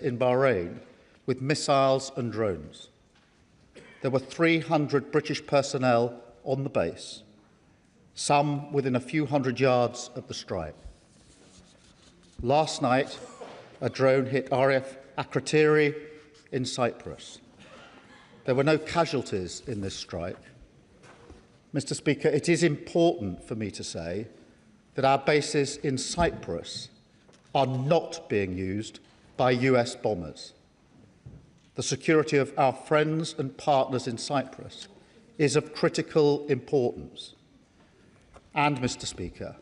in Bahrain with missiles and drones. There were 300 British personnel on the base, some within a few hundred yards of the strike. Last night, a drone hit RAF Akrotiri in Cyprus. There were no casualties in this strike. Mr. Speaker, it is important for me to say that our bases in Cyprus are not being used by US bombers. The security of our friends and partners in Cyprus is of critical importance. And, Mr. Speaker,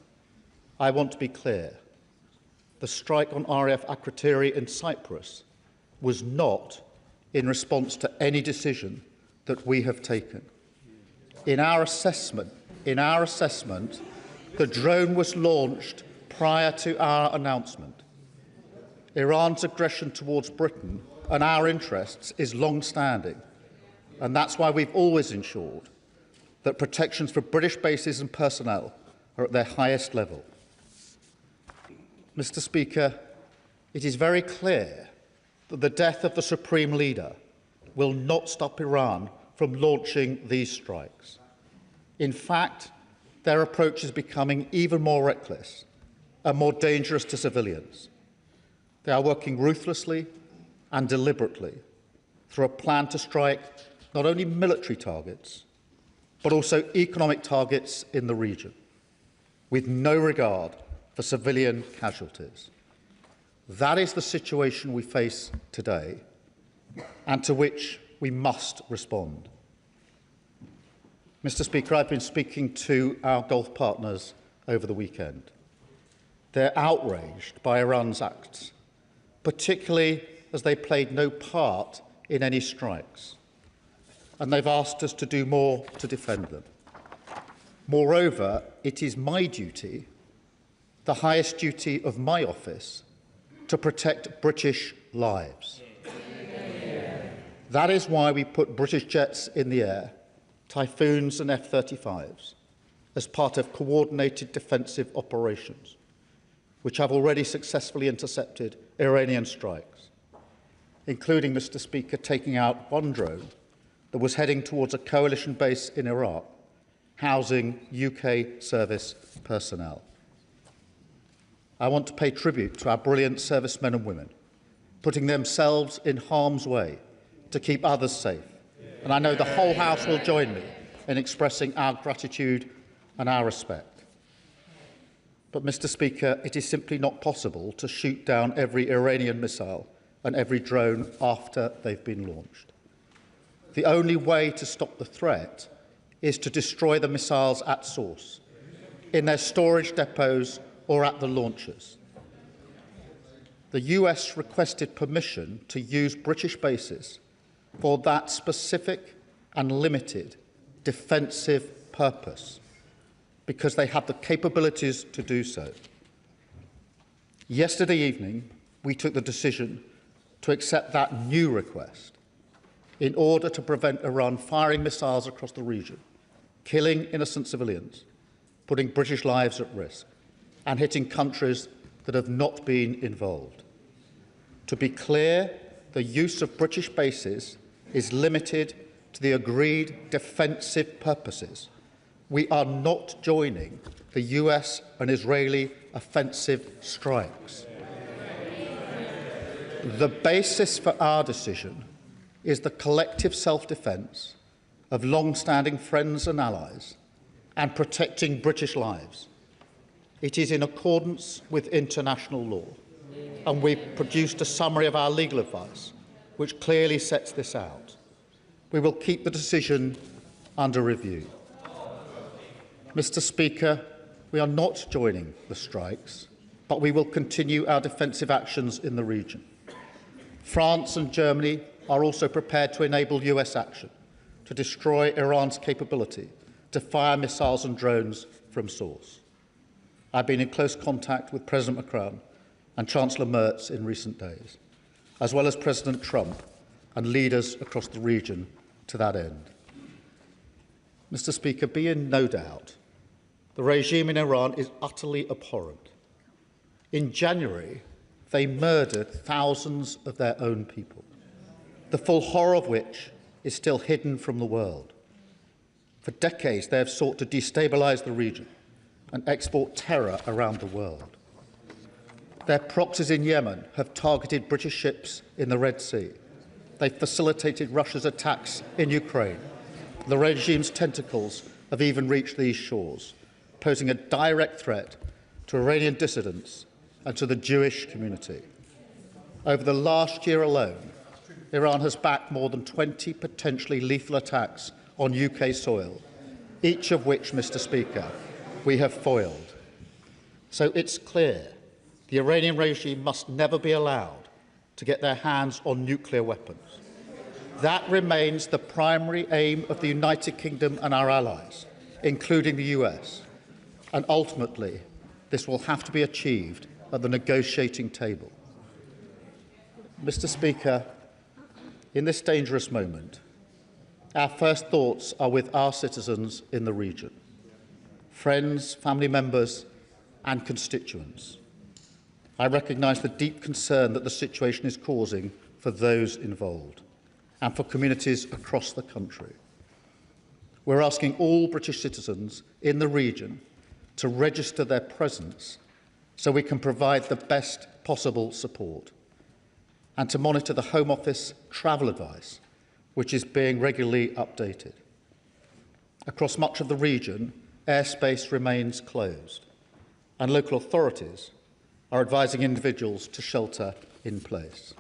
I want to be clear. The strike on RAF Akrotiri in Cyprus was not in response to any decision that we have taken. In our assessment, the drone was launched prior to our announcement. Iran's aggression towards Britain and our interests is long-standing, and that's why we've always ensured that protections for British bases and personnel are at their highest level. Mr. Speaker, it is very clear that the death of the Supreme Leader will not stop Iran from launching these strikes. In fact, their approach is becoming even more reckless and more dangerous to civilians. They are working ruthlessly and deliberately through a plan to strike not only military targets, but also economic targets in the region, with no regard for civilian casualties. That is the situation we face today, and to which we must respond. Mr. Speaker, I've been speaking to our Gulf partners over the weekend. They're outraged by Iran's acts, particularly as they played no part in any strikes, and they've asked us to do more to defend them. Moreover, it is my duty, the highest duty of my office, to protect British lives. That is why we put British jets in the air, Typhoons and F-35s, as part of coordinated defensive operations, which have already successfully intercepted Iranian strikes, including, Mr. Speaker, taking out one drone that was heading towards a coalition base in Iraq, housing UK service personnel. I want to pay tribute to our brilliant servicemen and women, putting themselves in harm's way to keep others safe. And I know the whole House will join me in expressing our gratitude and our respect. But, Mr. Speaker, it is simply not possible to shoot down every Iranian missile and every drone after they've been launched. The only way to stop the threat is to destroy the missiles at source, in their storage depots or at the launchers. The US requested permission to use British bases for that specific and limited defensive purpose, because they have the capabilities to do so. Yesterday evening, we took the decision to accept that new request in order to prevent Iran firing missiles across the region, killing innocent civilians, putting British lives at risk, and hitting countries that have not been involved. To be clear, the use of British bases is limited to the agreed defensive purposes. We are not joining the US and Israeli offensive strikes. The basis for our decision is the collective self-defence of long-standing friends and allies and protecting British lives. It is in accordance with international law, and we've produced a summary of our legal advice which clearly sets this out. We will keep the decision under review. Mr. Speaker, we are not joining the strikes, but we will continue our defensive actions in the region. France and Germany are also prepared to enable US action to destroy Iran's capability to fire missiles and drones from source. I've been in close contact with President Macron and Chancellor Merz in recent days, as well as President Trump and leaders across the region to that end. Mr. Speaker, be in no doubt, the regime in Iran is utterly abhorrent. In January, they murdered thousands of their own people, the full horror of which is still hidden from the world. For decades, they have sought to destabilise the region and export terror around the world. Their proxies in Yemen have targeted British ships in the Red Sea. They facilitated Russia's attacks in Ukraine. The regime's tentacles have even reached these shores, posing a direct threat to Iranian dissidents and to the Jewish community. Over the last year alone, Iran has backed more than 20 potentially lethal attacks on UK soil, each of which, Mr. Speaker, we have foiled. So it's clear the Iranian regime must never be allowed to get their hands on nuclear weapons. That remains the primary aim of the United Kingdom and our allies, including the US, and ultimately this will have to be achieved at the negotiating table. Mr. Speaker, in this dangerous moment, our first thoughts are with our citizens in the region, friends, family members and constituents. I recognise the deep concern that the situation is causing for those involved and for communities across the country. We're asking all British citizens in the region to register their presence so we can provide the best possible support, and to monitor the Home Office travel advice, which is being regularly updated. Across much of the region, airspace remains closed, and local authorities are advising individuals to shelter in place.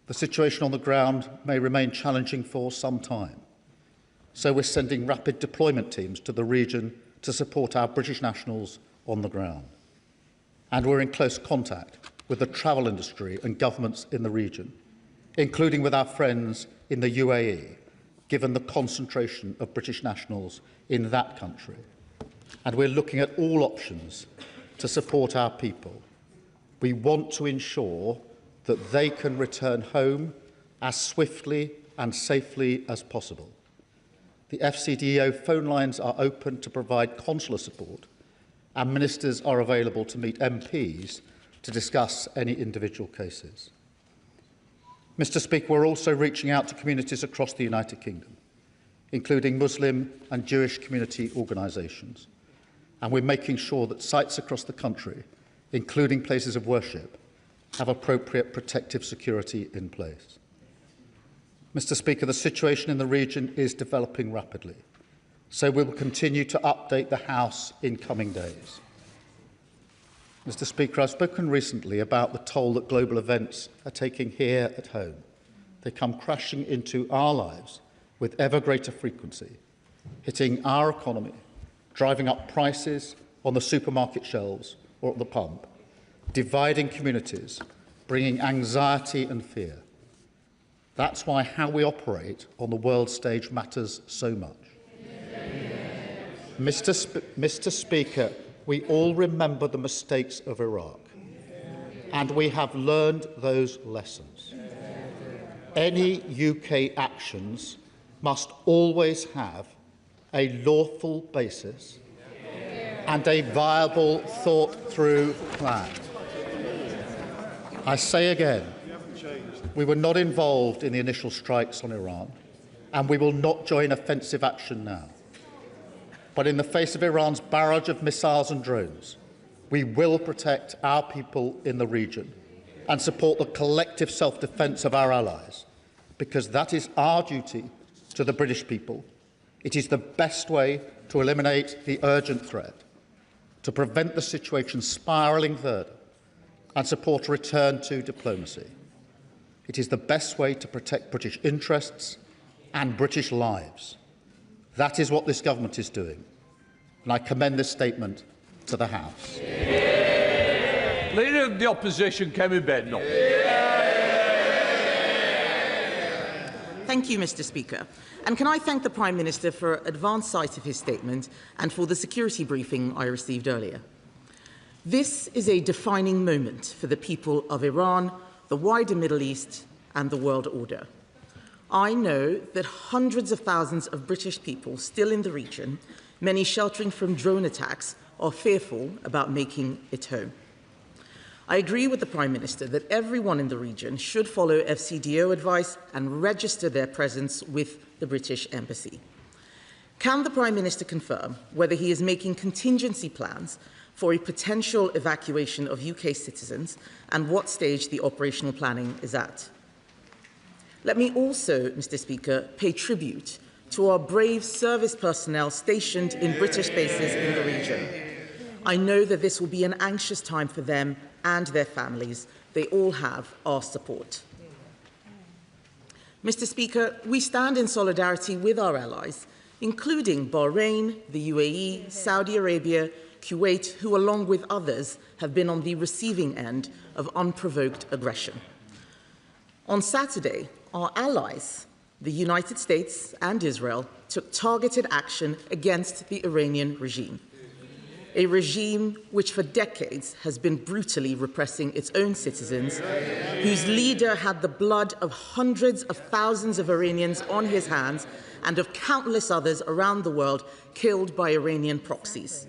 The situation on the ground may remain challenging for some time, so we're sending rapid deployment teams to the region to support our British nationals on the ground. And we're in close contact with the travel industry and governments in the region, including with our friends in the UAE, given the concentration of British nationals in that country. And we're looking at all options to support our people. We want to ensure that they can return home as swiftly and safely as possible. The FCDO phone lines are open to provide consular support, and ministers are available to meet MPs to discuss any individual cases. Mr. Speaker, we're also reaching out to communities across the United Kingdom, including Muslim and Jewish community organisations, and we're making sure that sites across the country, including places of worship, have appropriate protective security in place. Mr. Speaker, the situation in the region is developing rapidly, so we will continue to update the House in coming days. Mr. Speaker, I've spoken recently about the toll that global events are taking here at home. They come crashing into our lives with ever greater frequency, hitting our economy, driving up prices on the supermarket shelves or at the pump, dividing communities, bringing anxiety and fear. That's why how we operate on the world stage matters so much. Mr. Speaker, we all remember the mistakes of Iraq, and we have learned those lessons. Any UK actions must always have a lawful basis and a viable, thought-through plan. I say again, we were not involved in the initial strikes on Iran, and we will not join offensive action now. But in the face of Iran's barrage of missiles and drones, we will protect our people in the region and support the collective self-defence of our allies, because that is our duty to the British people. It is the best way to eliminate the urgent threat, to prevent the situation spiralling further, and support a return to diplomacy. It is the best way to protect British interests and British lives. That is what this government is doing, and I commend this statement to the House. Yeah. Leader of the Opposition, Kemi Bednall. Thank you, Mr. Speaker. And can I thank the Prime Minister for advance sight of his statement and for the security briefing I received earlier. This is a defining moment for the people of Iran, the wider Middle East and the world order. I know that hundreds of thousands of British people still in the region, many sheltering from drone attacks, are fearful about making it home. I agree with the Prime Minister that everyone in the region should follow FCDO advice and register their presence with the British Embassy. Can the Prime Minister confirm whether he is making contingency plans for a potential evacuation of UK citizens and what stage the operational planning is at? Let me also, Mr. Speaker, pay tribute to our brave service personnel stationed in British bases in the region. I know that this will be an anxious time for them and their families. They all have our support. Mr. Speaker, we stand in solidarity with our allies, including Bahrain, the UAE, Saudi Arabia, Kuwait, who, along with others, have been on the receiving end of unprovoked aggression. On Saturday, our allies, the United States and Israel, took targeted action against the Iranian regime, a regime which for decades has been brutally repressing its own citizens, whose leader had the blood of hundreds of thousands of Iranians on his hands and of countless others around the world killed by Iranian proxies.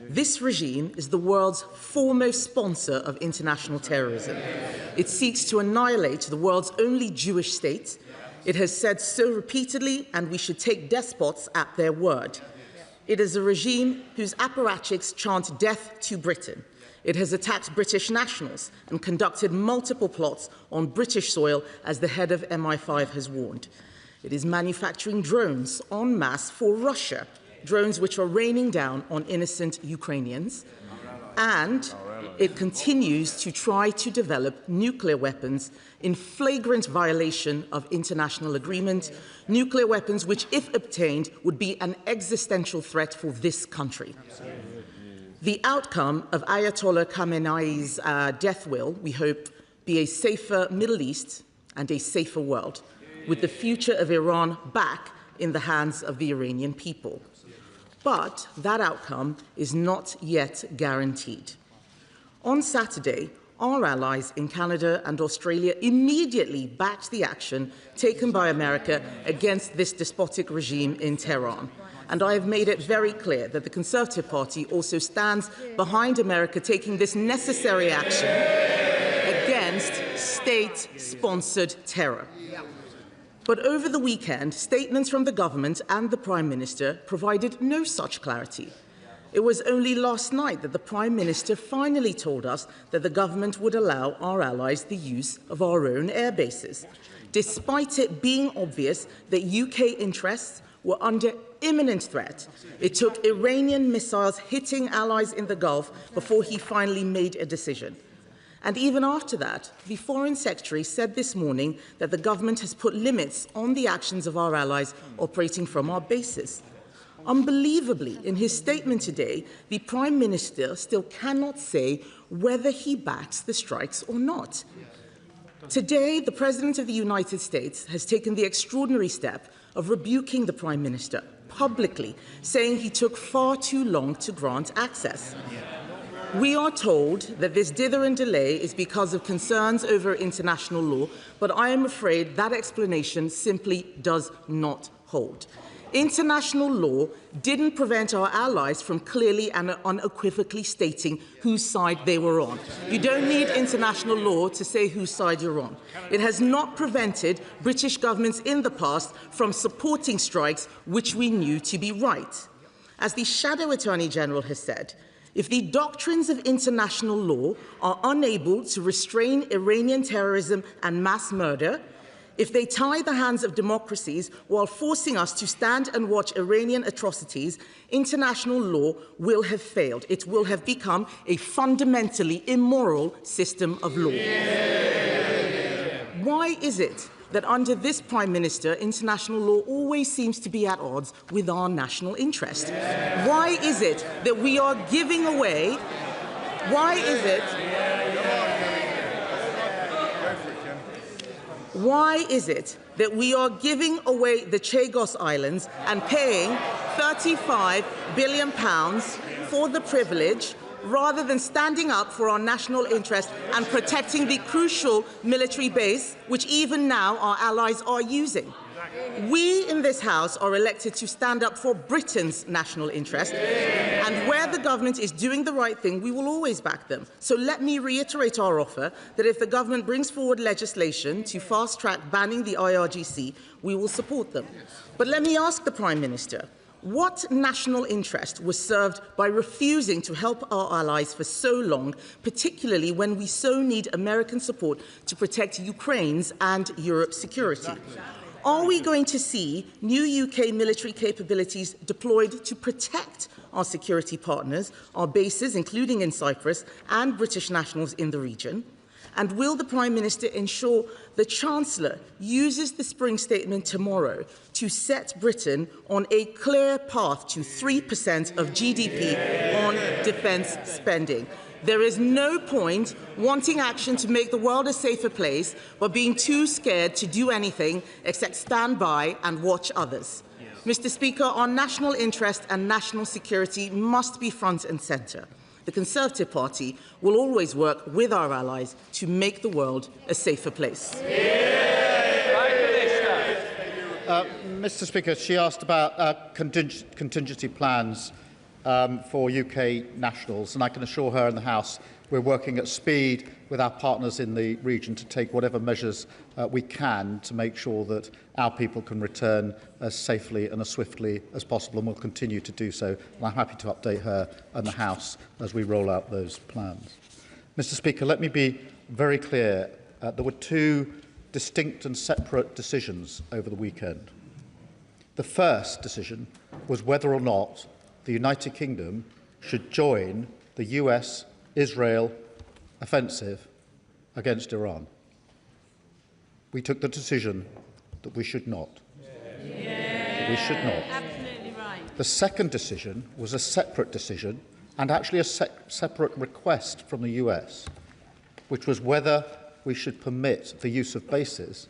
This regime is the world's foremost sponsor of international terrorism. It seeks to annihilate the world's only Jewish state. It has said so repeatedly, and we should take despots at their word. It is a regime whose apparatchiks chant death to Britain. It has attacked British nationals and conducted multiple plots on British soil, as the head of MI5 has warned. It is manufacturing drones en masse for Russia, drones which are raining down on innocent Ukrainians. And it continues to try to develop nuclear weapons in flagrant violation of international agreement, nuclear weapons which, if obtained, would be an existential threat for this country. The outcome of Ayatollah Khamenei's death will, we hope, be a safer Middle East and a safer world, with the future of Iran back in the hands of the Iranian people. But that outcome is not yet guaranteed. On Saturday, our allies in Canada and Australia immediately backed the action taken by America against this despotic regime in Tehran. And I have made it very clear that the Conservative Party also stands behind America taking this necessary action against state-sponsored terror. But over the weekend, statements from the government and the Prime Minister provided no such clarity. It was only last night that the Prime Minister finally told us that the government would allow our allies the use of our own air bases, despite it being obvious that UK interests were under imminent threat. It took Iranian missiles hitting allies in the Gulf before he finally made a decision. And even after that, the Foreign Secretary said this morning that the government has put limits on the actions of our allies operating from our bases. Unbelievably, in his statement today, the Prime Minister still cannot say whether he backs the strikes or not. Today, the President of the United States has taken the extraordinary step of rebuking the Prime Minister publicly, saying he took far too long to grant access. We are told that this dither and delay is because of concerns over international law, but I am afraid that explanation simply does not hold. International law didn't prevent our allies from clearly and unequivocally stating whose side they were on. You don't need international law to say whose side you're on. It has not prevented British governments in the past from supporting strikes which we knew to be right. As the Shadow Attorney General has said, if the doctrines of international law are unable to restrain Iranian terrorism and mass murder, if they tie the hands of democracies while forcing us to stand and watch Iranian atrocities, international law will have failed. It will have become a fundamentally immoral system of law. Why is it that under this Prime Minister, international law always seems to be at odds with our national interest? Why is it that we are giving away? Why is it that we are giving away the Chagos Islands and paying £35 billion for the privilege, rather than standing up for our national interest and protecting the crucial military base, which even now our allies are using? We in this House are elected to stand up for Britain's national interest, and where the government is doing the right thing, we will always back them. So let me reiterate our offer that if the government brings forward legislation to fast-track banning the IRGC, we will support them. But let me ask the Prime Minister, what national interest was served by refusing to help our allies for so long, particularly when we so need American support to protect Ukraine's and Europe's security? Are we going to see new UK military capabilities deployed to protect our security partners, our bases, including in Cyprus, and British nationals in the region? And will the Prime Minister ensure the Chancellor uses the spring statement tomorrow to set Britain on a clear path to 3% of GDP on defence spending? There is no point wanting action to make the world a safer place, but being too scared to do anything except stand by and watch others. Mr. Speaker, our national interest and national security must be front and centre. The Conservative Party will always work with our allies to make the world a safer place. Mr. Speaker, she asked about contingency plans for UK nationals, and I can assure her and the House we're working at speed with our partners in the region to take whatever measures we can to make sure that our people can return as safely and as swiftly as possible, and will continue to do so. And I'm happy to update her and the House as we roll out those plans. Mr. Speaker, let me be very clear. There were two distinct and separate decisions over the weekend. The first decision was whether or not the United Kingdom should join the U.S. Israel offensive against Iran. We took the decision that we should not. That we should not. Absolutely right. The second decision was a separate decision, and actually a separate request from the US, which was whether we should permit the use of bases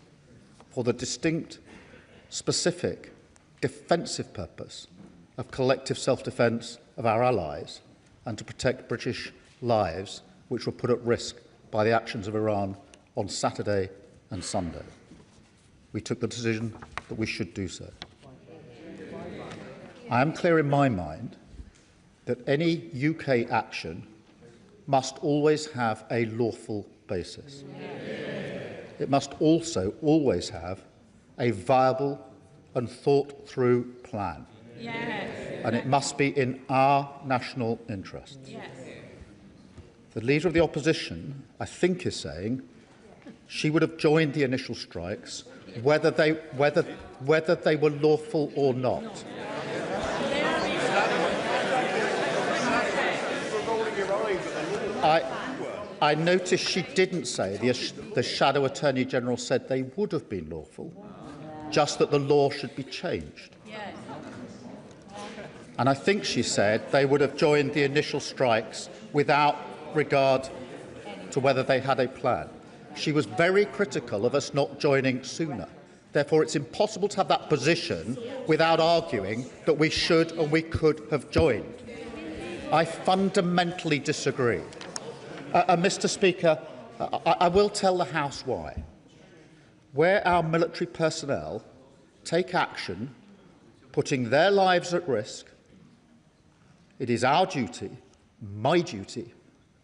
for the distinct, specific, defensive purpose of collective self-defence of our allies and to protect British lives, which were put at risk by the actions of Iran on Saturday and Sunday. We took the decision that we should do so. I am clear in my mind that any UK action must always have a lawful basis. It must also always have a viable and thought-through plan. And it must be in our national interest. The Leader of the Opposition, I think, is saying she would have joined the initial strikes whether they were lawful or not. I noticed she didn't say the Shadow Attorney General said they would have been lawful, just that the law should be changed. And I think she said they would have joined the initial strikes without regard to whether they had a plan. She was very critical of us not joining sooner. Therefore, it's impossible to have that position without arguing that we should and we could have joined. I fundamentally disagree. Mr. Speaker, I will tell the House why. Where our military personnel take action, putting their lives at risk, it is our duty, my duty,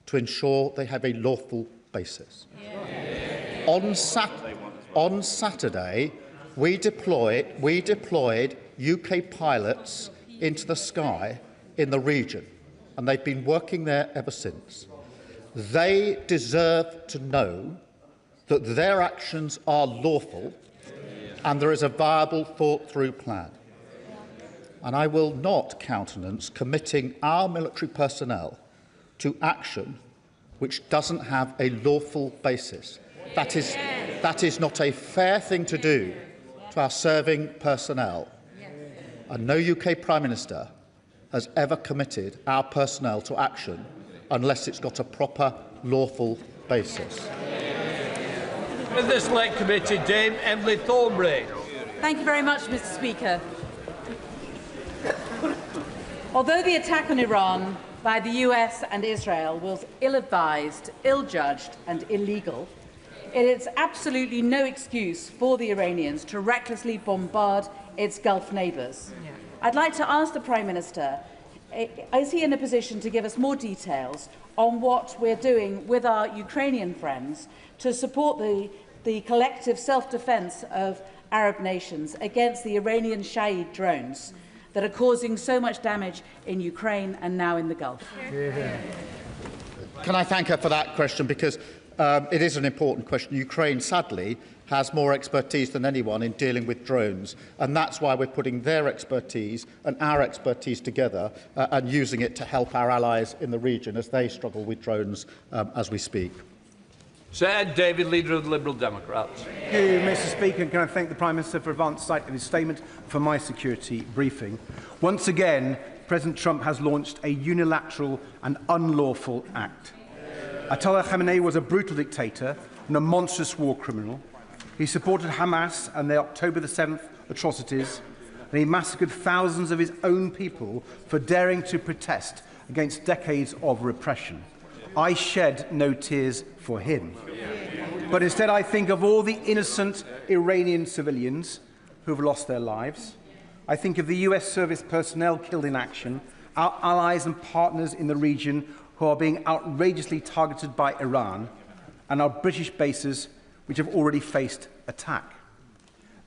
to ensure they have a lawful basis. On Saturday, we deployed UK pilots into the sky in the region, and they've been working there ever since. They deserve to know that their actions are lawful and there is a viable, thought-through plan. And I will not countenance committing our military personnel to action which doesn't have a lawful basis. That is not a fair thing to do to our serving personnel. And no UK Prime Minister has ever committed our personnel to action unless it's got a proper lawful basis. In the Select Committee, Dame Emily Thornbury. Thank you very much, Mr. Speaker. Although the attack on Iran by the US and Israel was ill-advised, ill-judged and illegal, it is absolutely no excuse for the Iranians to recklessly bombard its Gulf neighbours. I'd like to ask the Prime Minister, is he in a position to give us more details on what we're doing with our Ukrainian friends to support the collective self-defence of Arab nations against the Iranian Shahid drones that are causing so much damage in Ukraine and now in the Gulf? Can I thank her for that question, because it is an important question. Ukraine, sadly, has more expertise than anyone in dealing with drones, and that's why we're putting their expertise and our expertise together and using it to help our allies in the region as they struggle with drones as we speak. Sir Ed David, Leader of the Liberal Democrats. Thank you, Mr. Speaker. Can I thank the Prime Minister for advance sight of his statement for my security briefing. Once again, President Trump has launched a unilateral and unlawful act. Ayatollah Khamenei was a brutal dictator and a monstrous war criminal. He supported Hamas and their October the 7th atrocities, and he massacred thousands of his own people for daring to protest against decades of repression. I shed no tears for him. But instead I think of all the innocent Iranian civilians who have lost their lives. I think of the U.S. service personnel killed in action, our allies and partners in the region who are being outrageously targeted by Iran, and our British bases which have already faced attack.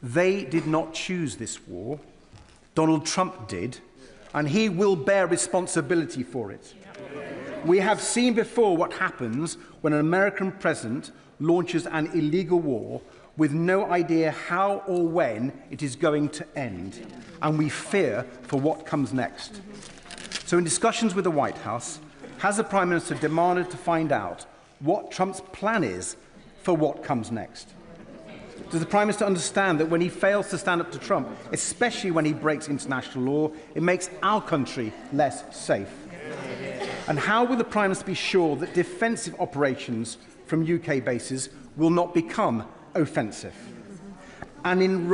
They did not choose this war. Donald Trump did, and he will bear responsibility for it. We have seen before what happens when an American president launches an illegal war with no idea how or when it is going to end, and we fear for what comes next. So in discussions with the White House, has the Prime Minister demanded to find out what Trump's plan is for what comes next? Does the Prime Minister understand that when he fails to stand up to Trump, especially when he breaks international law, it makes our country less safe? And how will the Prime Minister be sure that defensive operations from UK bases will not become offensive? And in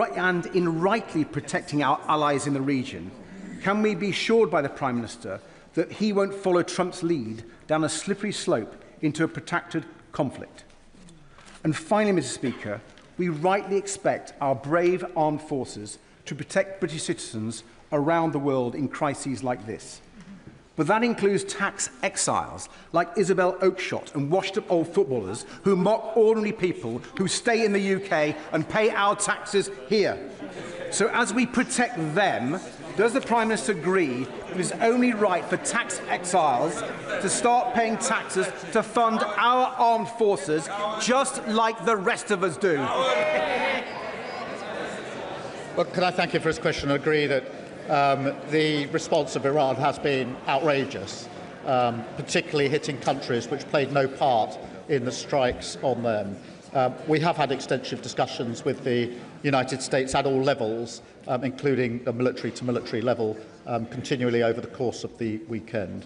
rightly protecting our allies in the region, can we be assured by the Prime Minister that he won't follow Trump's lead down a slippery slope into a protracted conflict? And finally, Mr. Speaker, we rightly expect our brave armed forces to protect British citizens around the world in crises like this. But that includes tax exiles like Isabel Oakeshott and washed-up old footballers who mock ordinary people who stay in the UK and pay our taxes here. So as we protect them, does the Prime Minister agree it is only right for tax exiles to start paying taxes to fund our armed forces just like the rest of us do? Well, can I thank you for his question and agree that the response of Iran has been outrageous, particularly hitting countries which played no part in the strikes on them. We have had extensive discussions with the United States at all levels, including the military-to-military level, continually over the course of the weekend.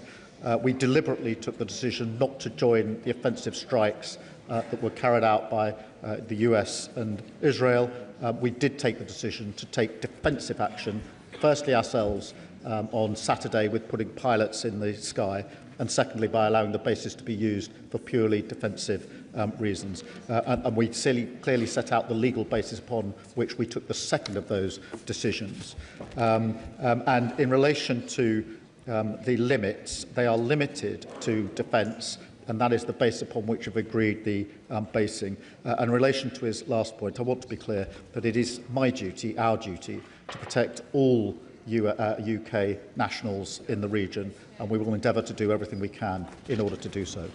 We deliberately took the decision not to join the offensive strikes that were carried out by the US and Israel. We did take the decision to take defensive action, firstly ourselves on Saturday with putting pilots in the sky, and secondly by allowing the bases to be used for purely defensive reasons. And we clearly set out the legal basis upon which we took the second of those decisions. And in relation to the limits, they are limited to defence, and that is the base upon which we've agreed the basing. In relation to his last point, I want to be clear that it is my duty, our duty, to protect all UK nationals in the region, and we will endeavour to do everything we can in order to do so.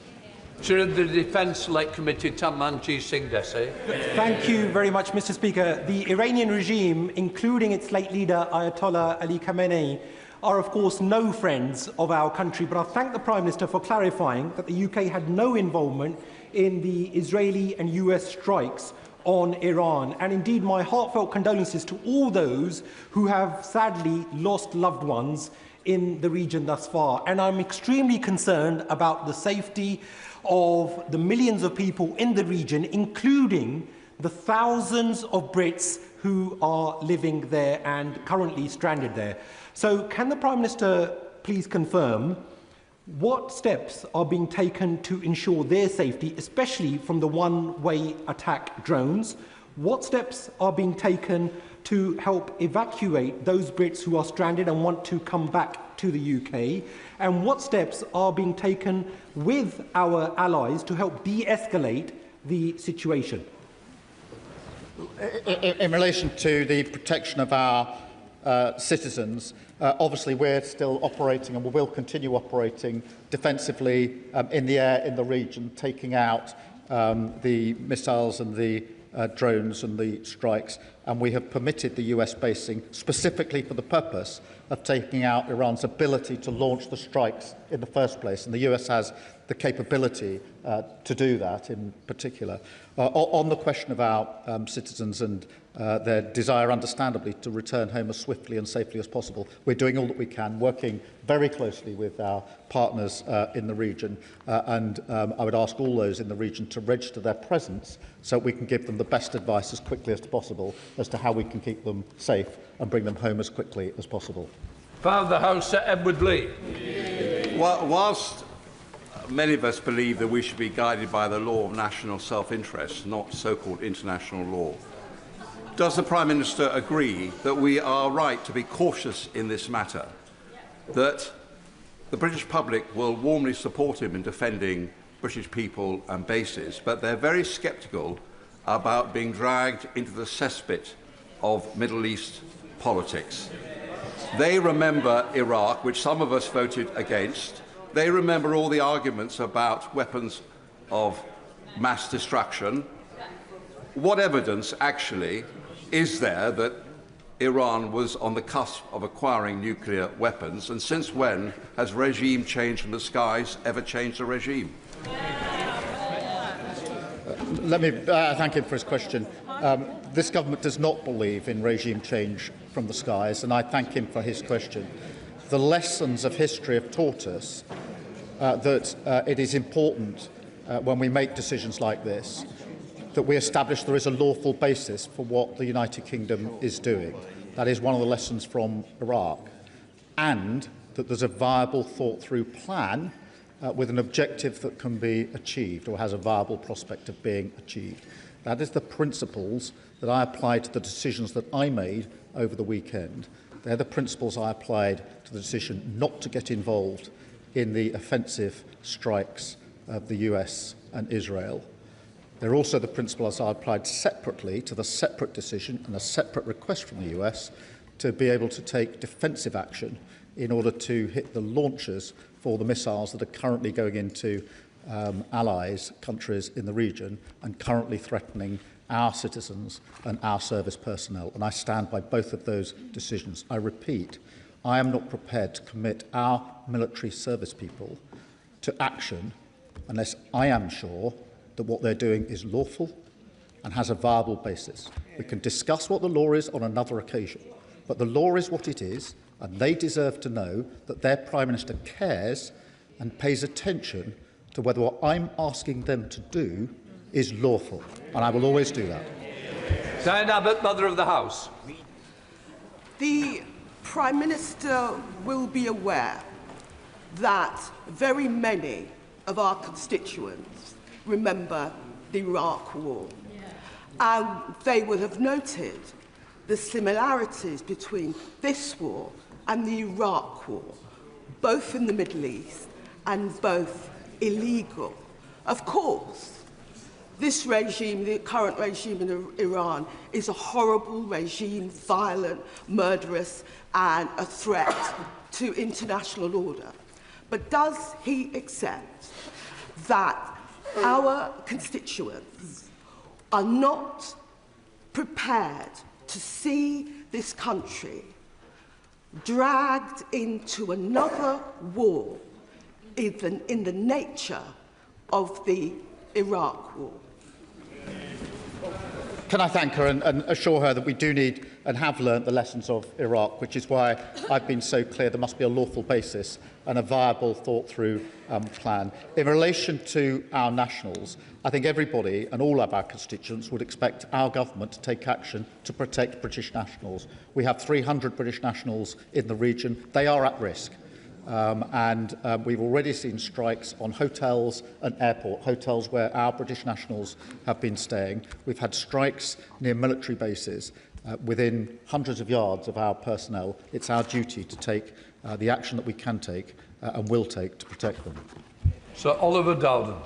Chair of the Defence Select Committee, Tammanji Singh Desai. Thank you very much, Mr. Speaker. The Iranian regime, including its late leader Ayatollah Ali Khamenei, are of course no friends of our country, but I thank the Prime Minister for clarifying that the UK had no involvement in the Israeli and US strikes on Iran. And indeed, my heartfelt condolences to all those who have sadly lost loved ones in the region thus far. And I'm extremely concerned about the safety of the millions of people in the region, including the thousands of Brits who are living there and currently stranded there. So can the Prime Minister please confirm What steps are being taken to ensure their safety, especially from the one-way attack drones? What steps are being taken to help evacuate those Brits who are stranded and want to come back to the UK? And what steps are being taken with our allies to help de-escalate the situation? In relation to the protection of our citizens, obviously we're still operating and we will continue operating defensively in the air in the region, taking out the missiles and the drones and the strikes, and we have permitted the US basing specifically for the purpose of taking out Iran's ability to launch the strikes in the first place, and the US has the capability to do that in particular. On the question of our citizens and their desire, understandably, to return home as swiftly and safely as possible, we're doing all that we can, working very closely with our partners in the region, and I would ask all those in the region to register their presence so we can give them the best advice as quickly as possible as to how we can keep them safe and bring them home as quickly as possible. Father of the House, Sir Edward Lee. Well, whilst many of us believe that we should be guided by the law of national self-interest, not so-called international law, does the Prime Minister agree that we are right to be cautious in this matter, that the British public will warmly support him in defending British people and bases, but they're very sceptical about being dragged into the cesspit of Middle East politics? They remember Iraq, which some of us voted against. They remember all the arguments about weapons of mass destruction. What evidence, actually, is there that Iran was on the cusp of acquiring nuclear weapons? And since when has regime change from the skies ever changed the regime? Let me thank him for his question. This government does not believe in regime change from the skies, and I thank him for his question. The lessons of history have taught us that it is important when we make decisions like this that we establish there is a lawful basis for what the United Kingdom is doing. That is one of the lessons from Iraq. And that there's a viable, thought-through plan with an objective that can be achieved or has a viable prospect of being achieved. That is the principles that I applied to the decisions that I made over the weekend. They're the principles I applied to the decision not to get involved in the offensive strikes of the US and Israel. They're also the principles I applied separately to the separate decision and a separate request from the US to be able to take defensive action in order to hit the launchers for the missiles that are currently going into allies, countries in the region, and currently threatening our citizens and our service personnel. And I stand by both of those decisions. I repeat, I am not prepared to commit our military service people to action unless I am sure that what they're doing is lawful and has a viable basis. We can discuss what the law is on another occasion, but the law is what it is, and they deserve to know that their Prime Minister cares and pays attention to whether what I'm asking them to do is lawful, and I will always do that. Diane Abbott, Mother of the House. The Prime Minister will be aware that very many of our constituents remember the Iraq War, and they will have noted the similarities between this war and the Iraq War, both in the Middle East and both illegal. Of course, this regime, the current regime in Iran, is a horrible regime, violent, murderous, and a threat to international order. But does he accept that our constituents are not prepared to see this country dragged into another war, even in the nature of the Iraq War? Can I thank her and assure her that we do need and have learnt the lessons of Iraq, which is why I've been so clear there must be a lawful basis and a viable, thought-through plan. In relation to our nationals, I think everybody and all of our constituents would expect our government to take action to protect British nationals. We have 300 British nationals in the region. They are at risk. We've already seen strikes on hotels and airport hotels where our British nationals have been staying. We've had strikes near military bases within hundreds of yards of our personnel. It's our duty to take the action that we can take and will take to protect them. Sir Oliver Dowden.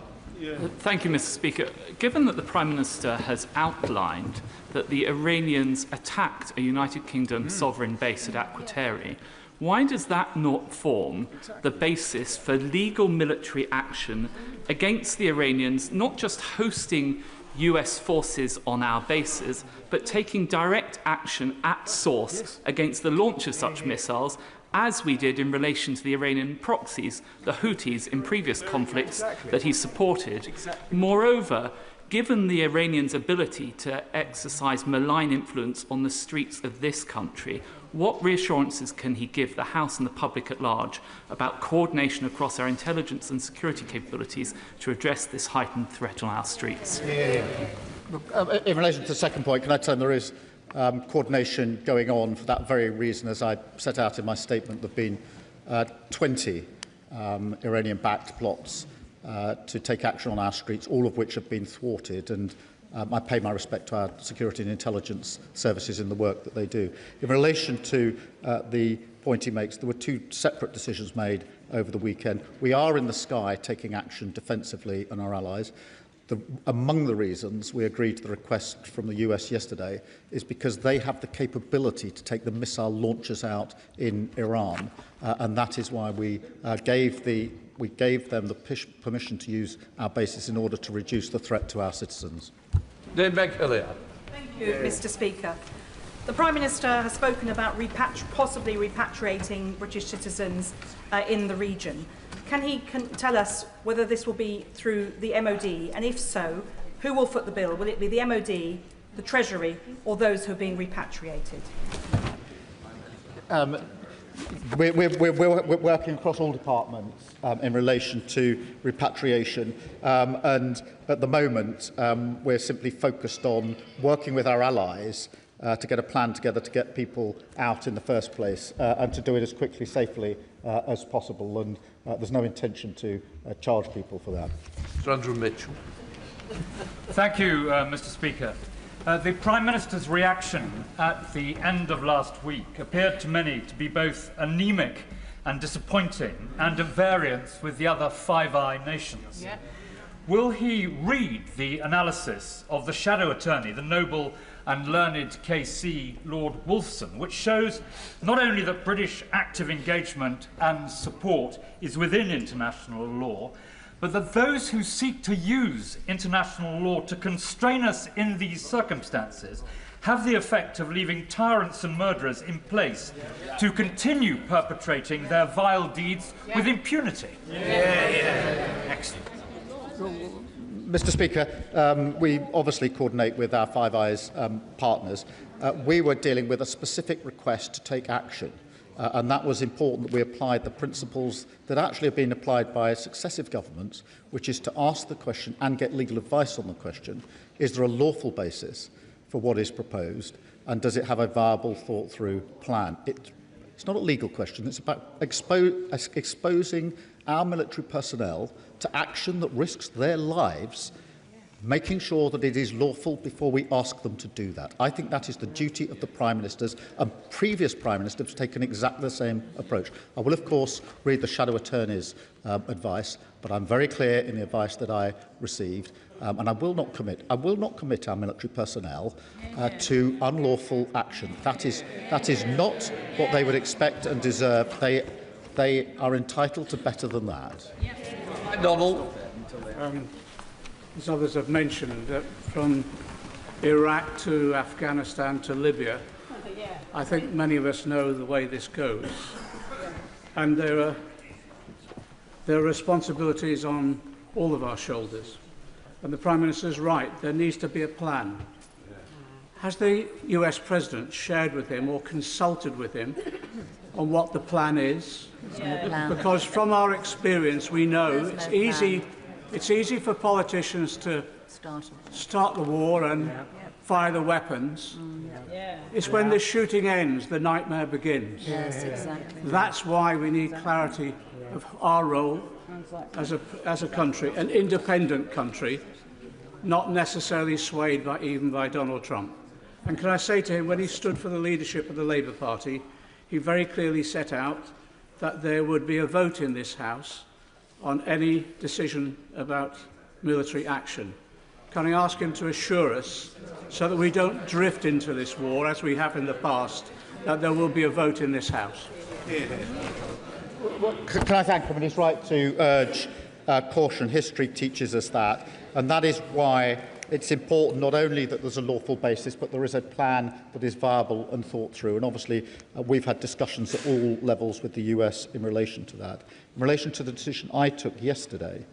Thank you, Mr. Speaker. Given that the Prime Minister has outlined that the Iranians attacked a United Kingdom sovereign base at Akrotiri, why does that not form the basis for legal military action against the Iranians, not just hosting US forces on our bases, but taking direct action at source against the launch of such missiles, as we did in relation to the Iranian proxies, the Houthis, in previous conflicts that he supported? Moreover, given the Iranians' ability to exercise malign influence on the streets of this country, what reassurances can he give the House and the public at large about coordination across our intelligence and security capabilities to address this heightened threat on our streets? In relation to the second point, can I tell him there is coordination going on for that very reason? As I set out in my statement, there have been 20 Iranian-backed plots to take action on our streets, all of which have been thwarted, and I pay my respect to our security and intelligence services in the work that they do. In relation to the point he makes, there were two separate decisions made over the weekend. We are in the sky taking action defensively on our allies. Among the reasons we agreed to the request from the US yesterday is because they have the capability to take the missile launchers out in Iran, and that is why we gave them the permission to use our bases in order to reduce the threat to our citizens. Thank you, Mr. Speaker. The Prime Minister has spoken about possibly repatriating British citizens in the region. Can he tell us whether this will be through the MOD, and if so, who will foot the bill? Will it be the MOD, the Treasury, or those who are being repatriated? We're working across all departments in relation to repatriation, and at the moment we're simply focused on working with our allies to get a plan together to get people out in the first place and to do it as quickly, safely as possible, and there's no intention to charge people for that. Sir Andrew Mitchell. Thank you, Mr. Speaker. The Prime Minister's reaction at the end of last week appeared to many to be both anemic and disappointing, and at variance with the other Five Eye nations. Yeah. Will he read the analysis of the shadow attorney, the noble and learned KC Lord Wolfson, which shows not only that British active engagement and support is within international law, but that those who seek to use international law to constrain us in these circumstances have the effect of leaving tyrants and murderers in place to continue perpetrating their vile deeds with impunity? Excellent. Mr. Speaker, we obviously coordinate with our Five Eyes partners. We were dealing with a specific request to take action, and that was important that we applied the principles that actually have been applied by successive governments, which is to ask the question and get legal advice on the question: is there a lawful basis for what is proposed, and does it have a viable, thought-through plan? It's not a legal question. It's about exposing our military personnel to action that risks their lives, making sure that it is lawful before we ask them to do that. I think that is the duty of the Prime Ministers, and previous Prime Ministers have taken exactly the same approach. I will, of course, read the Shadow Attorney's advice, but I'm very clear in the advice that I received, and I will not commit our military personnel to unlawful action. That is not what they would expect and deserve. They are entitled to better than that. Donald. As others have mentioned, from Iraq to Afghanistan to Libya, I think many of us know the way this goes. And there are responsibilities on all of our shoulders. And the Prime Minister is right, there needs to be a plan. Has the US President shared with him or consulted with him on what the plan is? Because from our experience we know it's easy for politicians to start the war and fire the weapons. It's when the shooting ends, the nightmare begins. Yes, exactly. That's why we need clarity of our role as a country, an independent country, not necessarily swayed even by Donald Trump. And can I say to him, when he stood for the leadership of the Labour Party, he very clearly set out that there would be a vote in this House on any decision about military action. Can I ask him to assure us, so that we don't drift into this war as we have in the past, that there will be a vote in this House? Well, can I thank him? And he's right to urge caution. History teaches us that. And that is why it's important not only that there's a lawful basis, but there is a plan that is viable and thought through. And obviously, we've had discussions at all levels with the US in relation to that. In relation to the decision I took yesterday,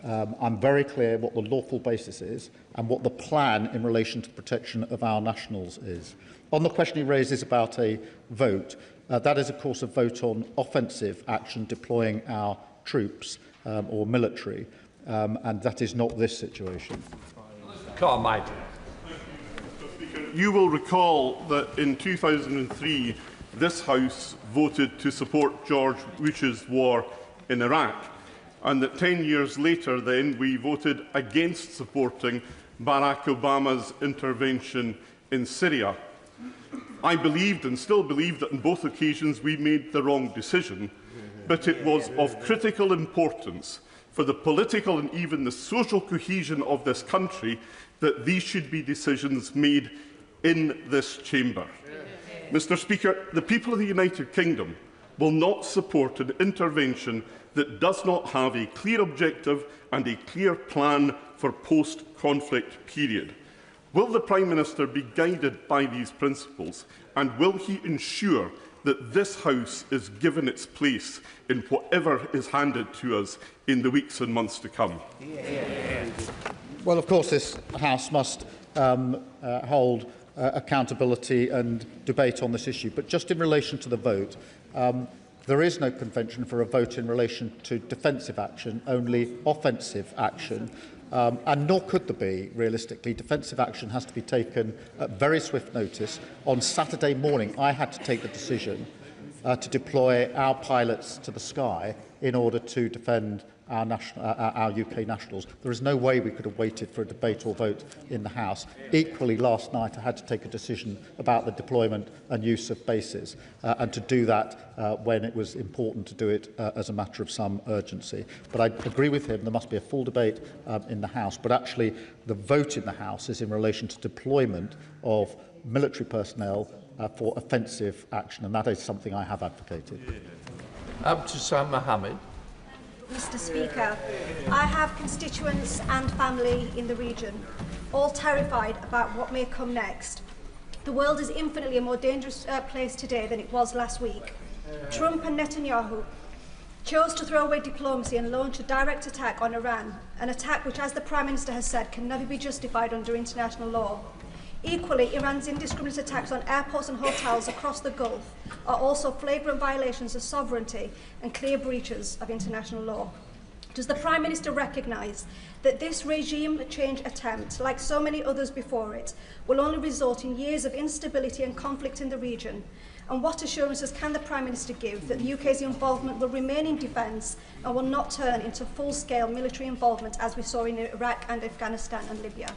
I'm very clear what the lawful basis is and what the plan in relation to the protection of our nationals is. On the question he raises about a vote, that is, of course, a vote on offensive action, deploying our troops or military, and that is not this situation. Carmike. You will recall that in 2003, this House voted to support George Bush's war in Iraq, and that 10 years later then we voted against supporting Barack Obama's intervention in Syria. I believed and still believe that on both occasions we made the wrong decision, but it was of critical importance for the political and even the social cohesion of this country that these should be decisions made in this chamber. Mr. Speaker, the people of the United Kingdom will not support an intervention that does not have a clear objective and a clear plan for post-conflict period. Will the Prime Minister be guided by these principles, and will he ensure that this House is given its place in whatever is handed to us in the weeks and months to come? Well, of course, this House must hold accountability and debate on this issue. But just in relation to the vote, there is no convention for a vote in relation to defensive action, only offensive action. And nor could there be, realistically. Defensive action has to be taken at very swift notice. On Saturday morning, I had to take the decision to deploy our pilots to the sky in order to defend our UK nationals. There is no way we could have waited for a debate or vote in the House. Equally, last night I had to take a decision about the deployment and use of bases, and to do that when it was important to do it as a matter of some urgency. But I agree with him, there must be a full debate in the House, but actually the vote in the House is in relation to deployment of military personnel for offensive action, and that is something I have advocated. Abtisam Mohammed. Mr. Speaker, I have constituents and family in the region, all terrified about what may come next. The world is infinitely a more dangerous place today than it was last week. Trump and Netanyahu chose to throw away diplomacy and launch a direct attack on Iran, an attack which, as the Prime Minister has said, can never be justified under international law. Equally, Iran's indiscriminate attacks on airports and hotels across the Gulf are also flagrant violations of sovereignty and clear breaches of international law. Does the Prime Minister recognise that this regime change attempt, like so many others before it, will only result in years of instability and conflict in the region? And what assurances can the Prime Minister give that the UK's involvement will remain in defence and will not turn into full-scale military involvement as we saw in Iraq and Afghanistan and Libya?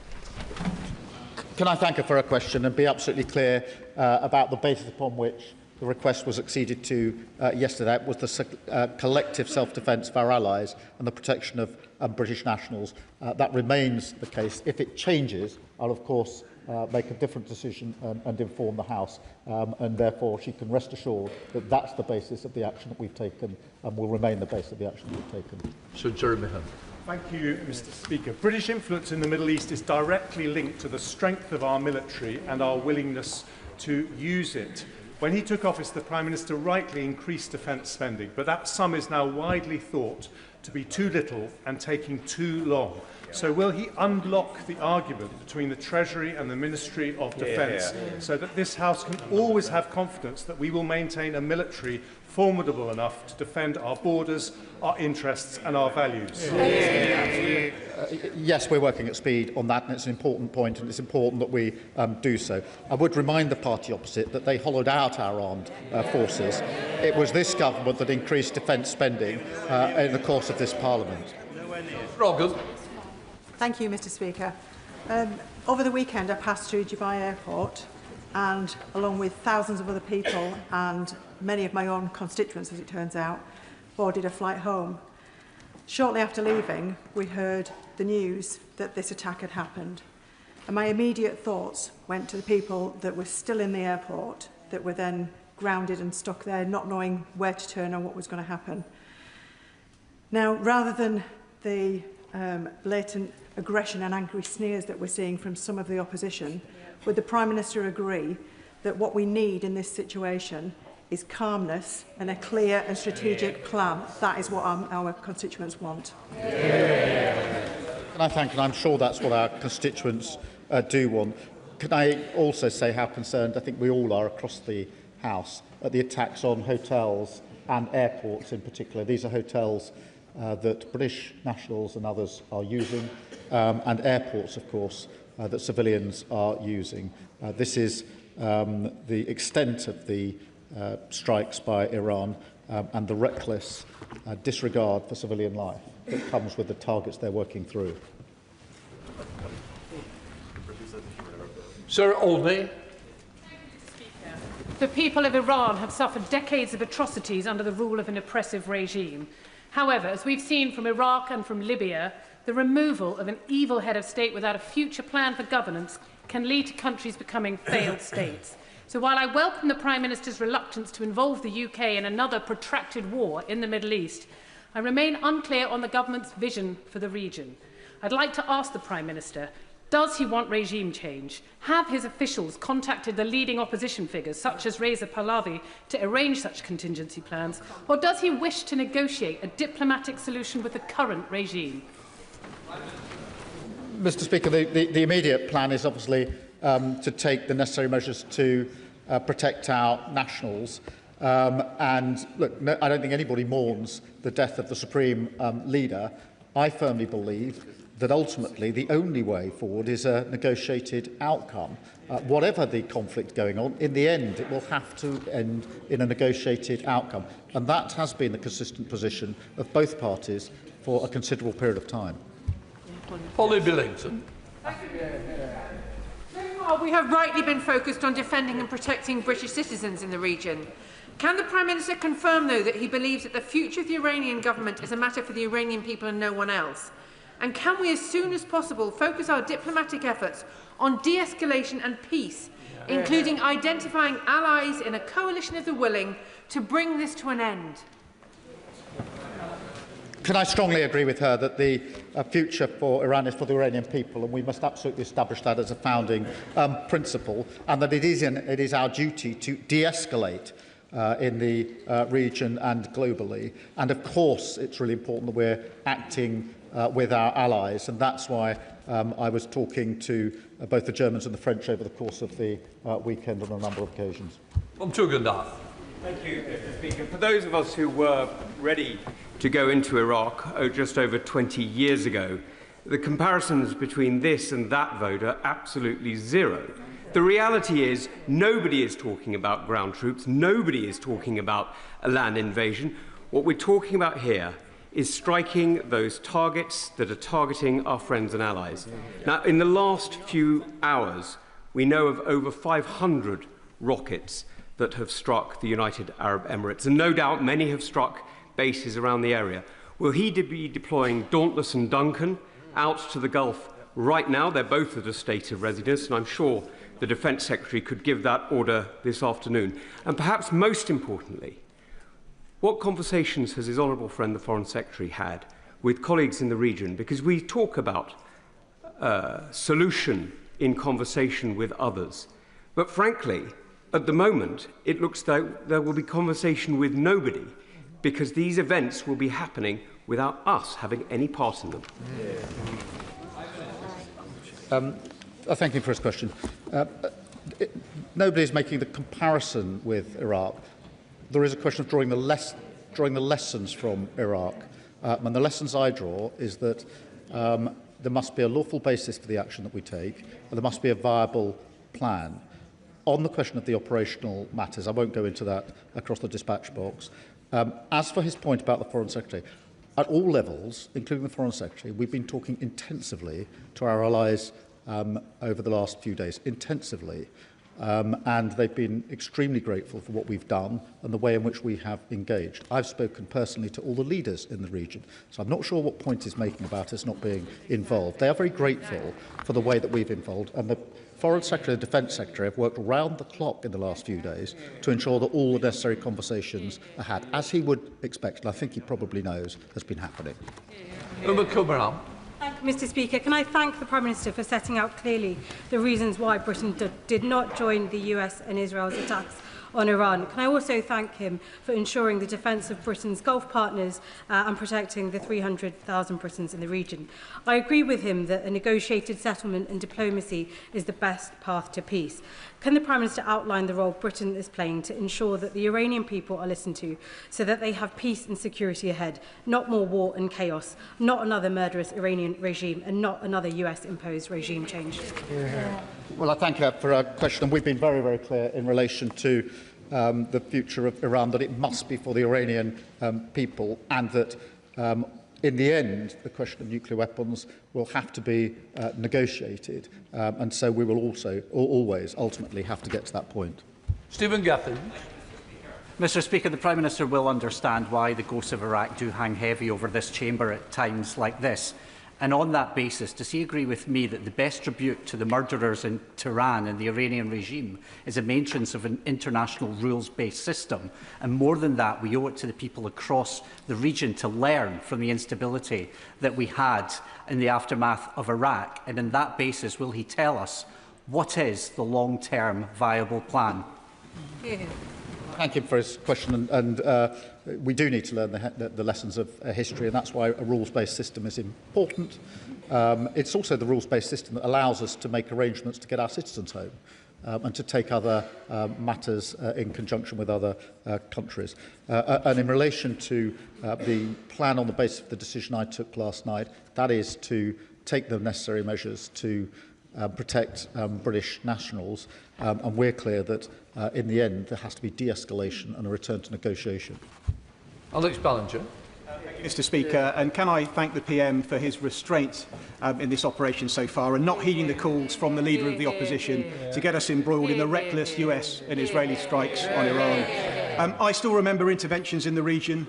Can I thank her for her question and be absolutely clear about the basis upon which the request was acceded to yesterday? It was the collective self-defence of our allies and the protection of British nationals. That remains the case. If it changes, I'll of course make a different decision and inform the House, and therefore she can rest assured that that's the basis of the action that we've taken and will remain the basis of the action that we've taken. Sir Jeremy Hunt. Thank you, Mr. Speaker. British influence in the Middle East is directly linked to the strength of our military and our willingness to use it. When he took office, the Prime Minister rightly increased defence spending, but that sum is now widely thought to be too little and taking too long. So will he unlock the argument between the Treasury and the Ministry of Defence so that this House can always have confidence that we will maintain a military formidable enough to defend our borders, our interests and our values? Yes, we're working at speed on that, and it's an important point, and it's important that we do so. I would remind the party opposite that they hollowed out our armed forces. It was this government that increased defence spending in the course of this Parliament. Rogan. Thank you, Mr Speaker. Over the weekend, I passed through Dubai Airport, and along with thousands of other people and many of my own constituents, as it turns out, boarded a flight home. Shortly after leaving, we heard the news that this attack had happened. And my immediate thoughts went to the people that were still in the airport, that were then grounded and stuck there, not knowing where to turn or what was going to happen. Now, rather than the blatant aggression and angry sneers that we're seeing from some of the opposition, would the Prime Minister agree that what we need in this situation is calmness and a clear and strategic plan? That is what our constituents want. Can I thank, and I'm sure that's what our constituents do want. Can I also say how concerned I think we all are across the House at the attacks on hotels and airports in particular. These are hotels that British nationals and others are using, and airports, of course, that civilians are using. This is the extent of the strikes by Iran and the reckless disregard for civilian life that comes with the targets they're working through. Sir Olney. The people of Iran have suffered decades of atrocities under the rule of an oppressive regime. However, as we've seen from Iraq and from Libya, the removal of an evil head of state without a future plan for governance can lead to countries becoming failed states. So while I welcome the Prime Minister's reluctance to involve the UK in another protracted war in the Middle East, I remain unclear on the government's vision for the region. I'd like to ask the Prime Minister, does he want regime change? Have his officials contacted the leading opposition figures, such as Reza Pahlavi, to arrange such contingency plans? Or does he wish to negotiate a diplomatic solution with the current regime? Mr Speaker, the immediate plan is obviously to take the necessary measures to protect our nationals. And look, no, I don't think anybody mourns the death of the Supreme Leader. I firmly believe that ultimately the only way forward is a negotiated outcome. Whatever the conflict going on, in the end it will have to end in a negotiated outcome. And that has been the consistent position of both parties for a considerable period of time. Polly Billington. We have rightly been focused on defending and protecting British citizens in the region. Can the Prime Minister confirm, though, that he believes that the future of the Iranian government is a matter for the Iranian people and no one else? And can we, as soon as possible, focus our diplomatic efforts on de-escalation and peace, including identifying allies in a coalition of the willing to bring this to an end? Can I strongly agree with her that the future for Iran is for the Iranian people, and we must absolutely establish that as a founding principle, and that it is our duty to de-escalate in the region and globally. And of course, it's really important that we're acting with our allies, and that's why I was talking to both the Germans and the French over the course of the weekend on a number of occasions. Thank you, Mr Speaker. For those of us who were ready to go into Iraq just over 20 years ago, the comparisons between this and that vote are absolutely zero. The reality is nobody is talking about ground troops, nobody is talking about a land invasion. What we're talking about here is striking those targets that are targeting our friends and allies. Now, in the last few hours, we know of over 500 rockets that have struck the United Arab Emirates, and no doubt many have struck bases around the area. Will he be deploying Dauntless and Duncan out to the Gulf right now? They're both at a state of readiness, and I'm sure the Defence Secretary could give that order this afternoon. And perhaps most importantly, what conversations has his honourable friend, the Foreign Secretary, had with colleagues in the region? Because we talk about solution in conversation with others. But frankly, at the moment, it looks like there will be conversation with nobody, because these events will be happening without us having any part in them. Thank you for his question. Nobody is making the comparison with Iraq. There is a question of drawing the lessons from Iraq. And the lessons I draw is that there must be a lawful basis for the action that we take, and there must be a viable plan. On the question of the operational matters, I won't go into that across the dispatch box. As for his point about the Foreign Secretary, at all levels, including the Foreign Secretary, we've been talking intensively to our allies over the last few days, intensively. And they've been extremely grateful for what we've done and the way in which we have engaged. I've spoken personally to all the leaders in the region, so I'm not sure what point he's making about us not being involved. They are very grateful for the way that we've involved, and the Foreign Secretary and Defence Secretary have worked round the clock in the last few days to ensure that all the necessary conversations are had, as he would expect, and I think he probably knows has been happening. Thank you, Mr. Speaker. Can I thank the Prime Minister for setting out clearly the reasons why Britain did not join the US and Israel's attacks on Iran? Can I also thank him for ensuring the defence of Britain's Gulf partners and protecting the 300,000 Britons in the region? I agree with him that a negotiated settlement and diplomacy is the best path to peace. Can the Prime Minister outline the role Britain is playing to ensure that the Iranian people are listened to so that they have peace and security ahead, not more war and chaos, not another murderous Iranian regime and not another US-imposed regime change? Well, I thank her for her question, and we've been very, very clear in relation to the future of Iran, that it must be for the Iranian people, and that in the end, the question of nuclear weapons will have to be negotiated, and so we will also always ultimately have to get to that point. Stephen Gaffin. Mr. Speaker, the Prime Minister will understand why the ghosts of Iraq do hang heavy over this chamber at times like this. And on that basis, does he agree with me that the best tribute to the murderers in Tehran and the Iranian regime is a maintenance of an international rules-based system? And more than that, we owe it to the people across the region to learn from the instability that we had in the aftermath of Iraq. And on that basis, will he tell us what is the long-term viable plan? Thank him for his question, and we do need to learn the lessons of history, and that's why a rules-based system is important. It's also the rules-based system that allows us to make arrangements to get our citizens home and to take other matters in conjunction with other countries. And in relation to the plan on the basis of the decision I took last night, that is to take the necessary measures to protect British nationals, and we're clear that in the end there has to be de-escalation and a return to negotiation. Alex Ballinger. Mr. Speaker, and can I thank the PM for his restraint in this operation so far and not heeding the calls from the Leader of the Opposition to get us embroiled in the reckless US and Israeli strikes on Iran. I still remember interventions in the region,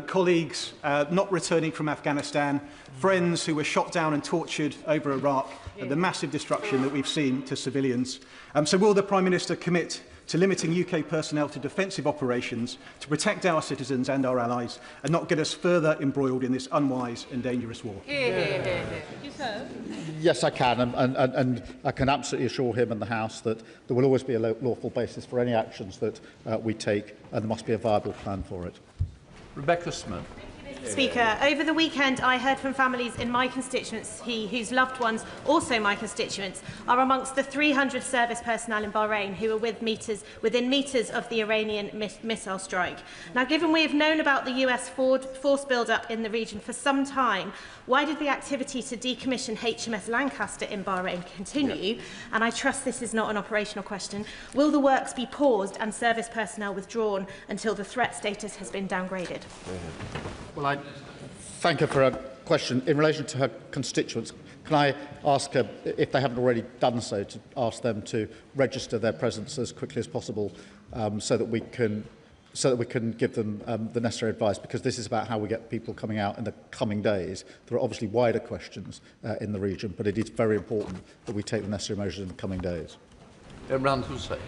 colleagues not returning from Afghanistan, friends who were shot down and tortured over Iraq, and the massive destruction that we've seen to civilians. So will the Prime Minister commit to limiting UK personnel to defensive operations to protect our citizens and our allies and not get us further embroiled in this unwise and dangerous war? Yes, I can, and I can absolutely assure him and the House that there will always be a lawful basis for any actions that we take, and there must be a viable plan for it. Rebecca Smith. Speaker, over the weekend I heard from families in my constituency whose loved ones, also my constituents, are amongst the 300 service personnel in Bahrain who are within metres of the Iranian missile strike. Now, given we have known about the US force build-up in the region for some time, why did the activity to decommission HMS Lancaster in Bahrain continue? And I trust this is not an operational question. Will the works be paused and service personnel withdrawn until the threat status has been downgraded? Well, I thank her for her question. In relation to her constituents, can I ask her, if they haven't already done so, to ask them to register their presence as quickly as possible so that we can give them the necessary advice, because this is about how we get people coming out in the coming days. There are obviously wider questions in the region, but it is very important that we take the necessary measures in the coming days. Imran Hussain.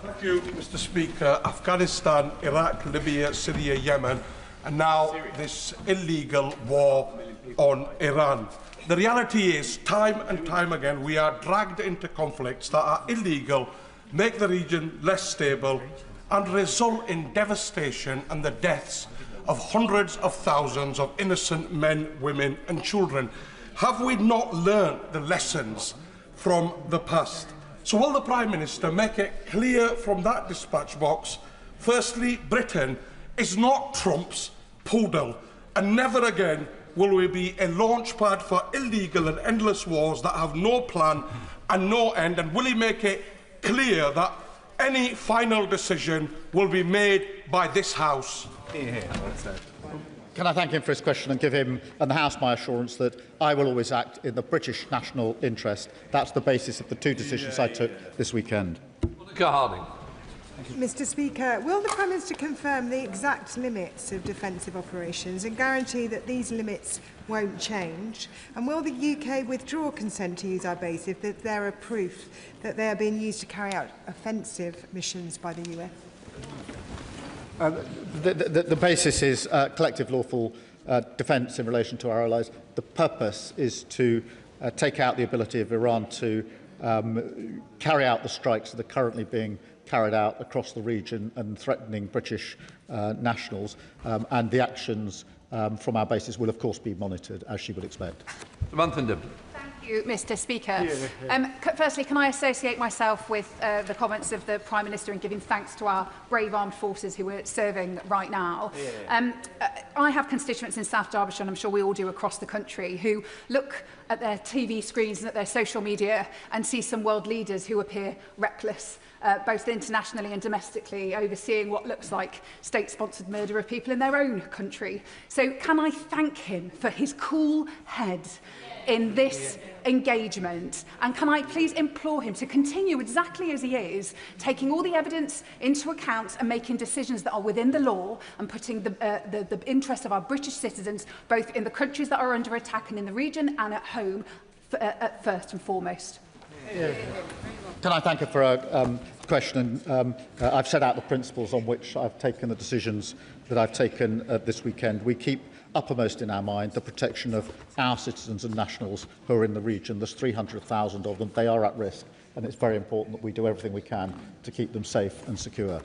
Thank you, Mr. Speaker. Afghanistan, Iraq, Libya, Syria, Yemen, and now this illegal war on Iran. The reality is, time and time again, we are dragged into conflicts that are illegal, make the region less stable, and result in devastation and the deaths of hundreds of thousands of innocent men, women and children. Have we not learnt the lessons from the past? So will the Prime Minister make it clear from that dispatch box, firstly, Britain is not Trump's poodle, and never again will we be a launch pad for illegal and endless wars that have no plan and no end? And will he make it clear that any final decision will be made by this House? Can I thank him for his question and give him and the House my assurance that I will always act in the British national interest. That's the basis of the two decisions I took this weekend. Mr Speaker, will the Prime Minister confirm the exact limits of defensive operations and guarantee that these limits won't change? And will the UK withdraw consent to use our base if there are proof that they are being used to carry out offensive missions by the US? The basis is collective lawful defence in relation to our allies. The purpose is to take out the ability of Iran to carry out the strikes that are currently being carried out across the region and threatening British nationals, and the actions from our bases will of course be monitored, as she would expect. Thank you, Mr Speaker. Firstly, can I associate myself with the comments of the Prime Minister in giving thanks to our brave armed forces who are serving right now. I have constituents in South Derbyshire, and I'm sure we all do across the country, who look at their TV screens and at their social media and see some world leaders who appear reckless, both internationally and domestically, overseeing what looks like state-sponsored murder of people in their own country. So can I thank him for his cool head in this engagement, and can I please implore him to continue exactly as he is, taking all the evidence into account and making decisions that are within the law and putting the interests of our British citizens, both in the countries that are under attack and in the region and at home, first and foremost. Can I thank her for a question? I've set out the principles on which I've taken the decisions that I've taken this weekend. We keep uppermost in our mind the protection of our citizens and nationals who are in the region. There's 300,000 of them. They are at risk, and it's very important that we do everything we can to keep them safe and secure.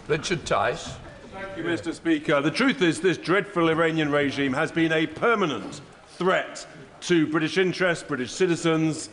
Richard Tice. Thank you, Mr Speaker. The truth is this dreadful Iranian regime has been a permanent threat to British interests, British citizens,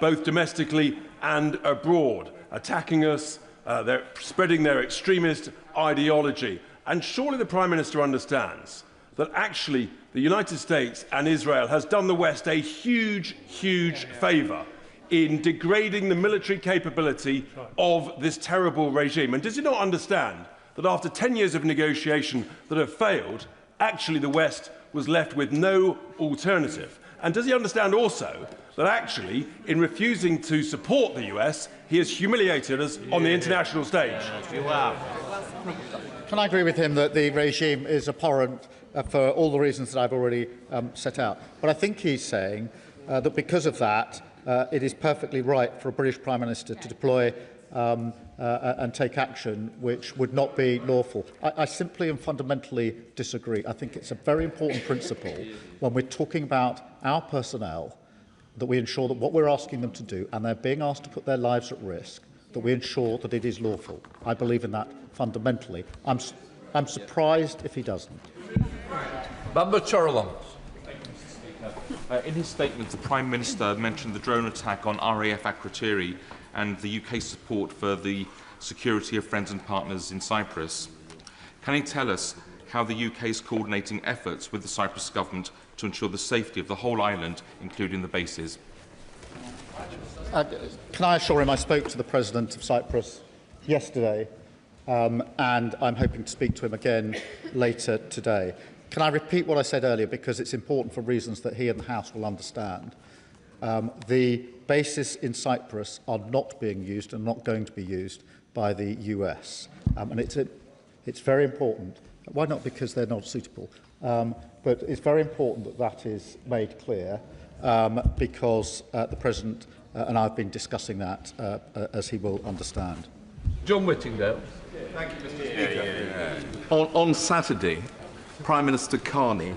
both domestically and abroad, attacking us, they're spreading their extremist ideology. And surely the Prime Minister understands that actually the United States and Israel has done the West a huge, huge favour in degrading the military capability of this terrible regime. And does he not understand that after 10 years of negotiation that have failed, actually the West was left with no alternative? And does he understand also that actually, in refusing to support the US, he has humiliated us on the international stage? Can I agree with him that the regime is abhorrent for all the reasons that I've already set out? But I think he's saying that because of that, it is perfectly right for a British Prime Minister to deploy and take action which would not be lawful. I simply and fundamentally disagree. I think it's a very important principle when we're talking about our personnel that we ensure that what we're asking them to do, and they're being asked to put their lives at risk, that we ensure that it is lawful. I believe in that fundamentally. I'm surprised if he doesn't. In his statement, the Prime Minister mentioned the drone attack on RAF Akrotiri and the UK support for the security of friends and partners in Cyprus. Can he tell us how the UK is coordinating efforts with the Cyprus government to ensure the safety of the whole island, including the bases? Can I assure him I spoke to the President of Cyprus yesterday, and I'm hoping to speak to him again later today. Can I repeat what I said earlier, because it's important for reasons that he and the House will understand? The bases in Cyprus are not being used and not going to be used by the US. And it's very important. Why not? Because they're not suitable. But it's very important that that is made clear, because the President and I have been discussing that, as he will understand. John Whittingdale. Thank you, Mr Speaker. On Saturday, Prime Minister Carney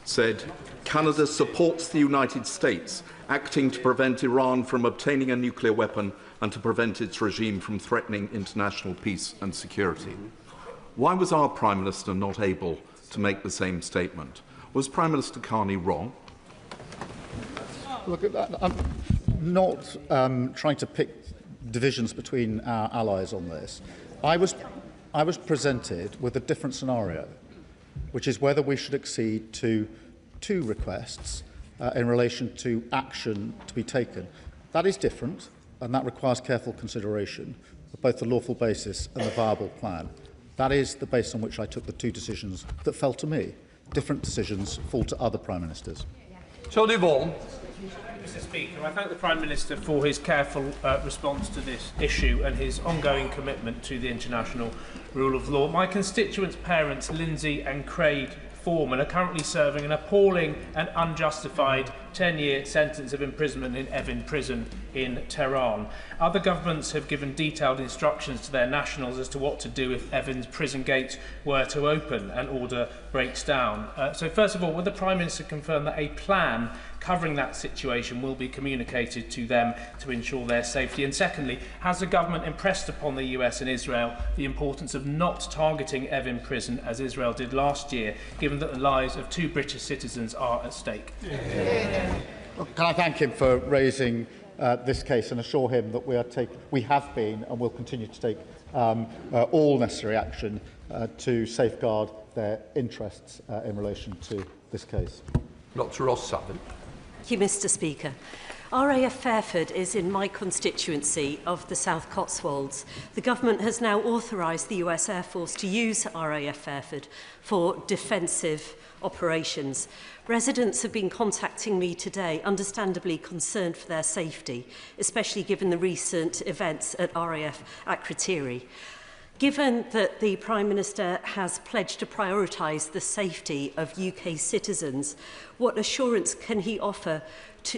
said, "Canada supports the United States acting to prevent Iran from obtaining a nuclear weapon and to prevent its regime from threatening international peace and security." Why was our Prime Minister not able to make the same statement? Was Prime Minister Carney wrong? Look, I'm not trying to pick divisions between our allies on this. I was presented with a different scenario, which is whether we should accede to 2 requests in relation to action to be taken. That is different, and that requires careful consideration of both the lawful basis and the viable plan. That is the basis on which I took the 2 decisions that fell to me. Different decisions fall to other Prime Ministers. Tony Vaughan. Mr Speaker, I thank the Prime Minister for his careful response to this issue and his ongoing commitment to the international rule of law. My constituents' parents, Lindsay and Craig Foreman, are currently serving an appalling and unjustified 10-year sentence of imprisonment in Evin prison in Tehran. Other governments have given detailed instructions to their nationals as to what to do if Evin's prison gates were to open and order breaks down. So first of all, will the Prime Minister confirm that a plan covering that situation will be communicated to them to ensure their safety? And secondly, has the government impressed upon the US and Israel the importance of not targeting Evin prison as Israel did last year, given that the lives of 2 British citizens are at stake? Well, can I thank him for raising this case and assure him that we have been and will continue to take all necessary action to safeguard their interests in relation to this case. Dr. Ross-Savin. Thank you, Mr Speaker. RAF Fairford is in my constituency of the South Cotswolds. The government has now authorised the US Air Force to use RAF Fairford for defensive operations. Residents have been contacting me today, understandably concerned for their safety, especially given the recent events at RAF Akrotiri. Given that the Prime Minister has pledged to prioritise the safety of UK citizens, what assurance can he offer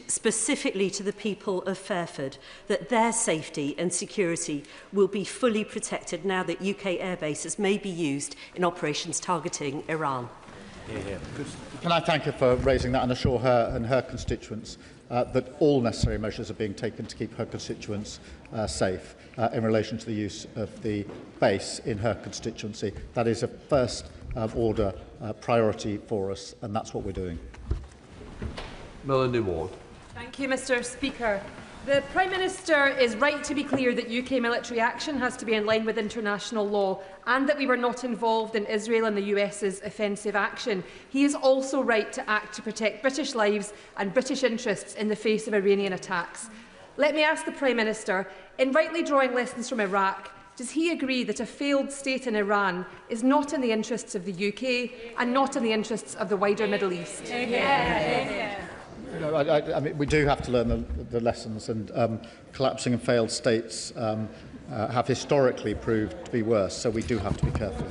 specifically to the people of Fairford that their safety and security will be fully protected now that UK air bases may be used in operations targeting Iran? Can I thank her for raising that and assure her and her constituents that all necessary measures are being taken to keep her constituents safe in relation to the use of the base in her constituency. That is a first order priority for us, and that's what we're doing. Melanie Ward. Thank you, Mr Speaker. The Prime Minister is right to be clear that UK military action has to be in line with international law and that we were not involved in Israel and the US's offensive action. He is also right to act to protect British lives and British interests in the face of Iranian attacks. Let me ask the Prime Minister, in rightly drawing lessons from Iraq, does he agree that a failed state in Iran is not in the interests of the UK and not in the interests of the wider Middle East? No, I mean, we do have to learn the lessons, and collapsing and failed states have historically proved to be worse, so we do have to be careful.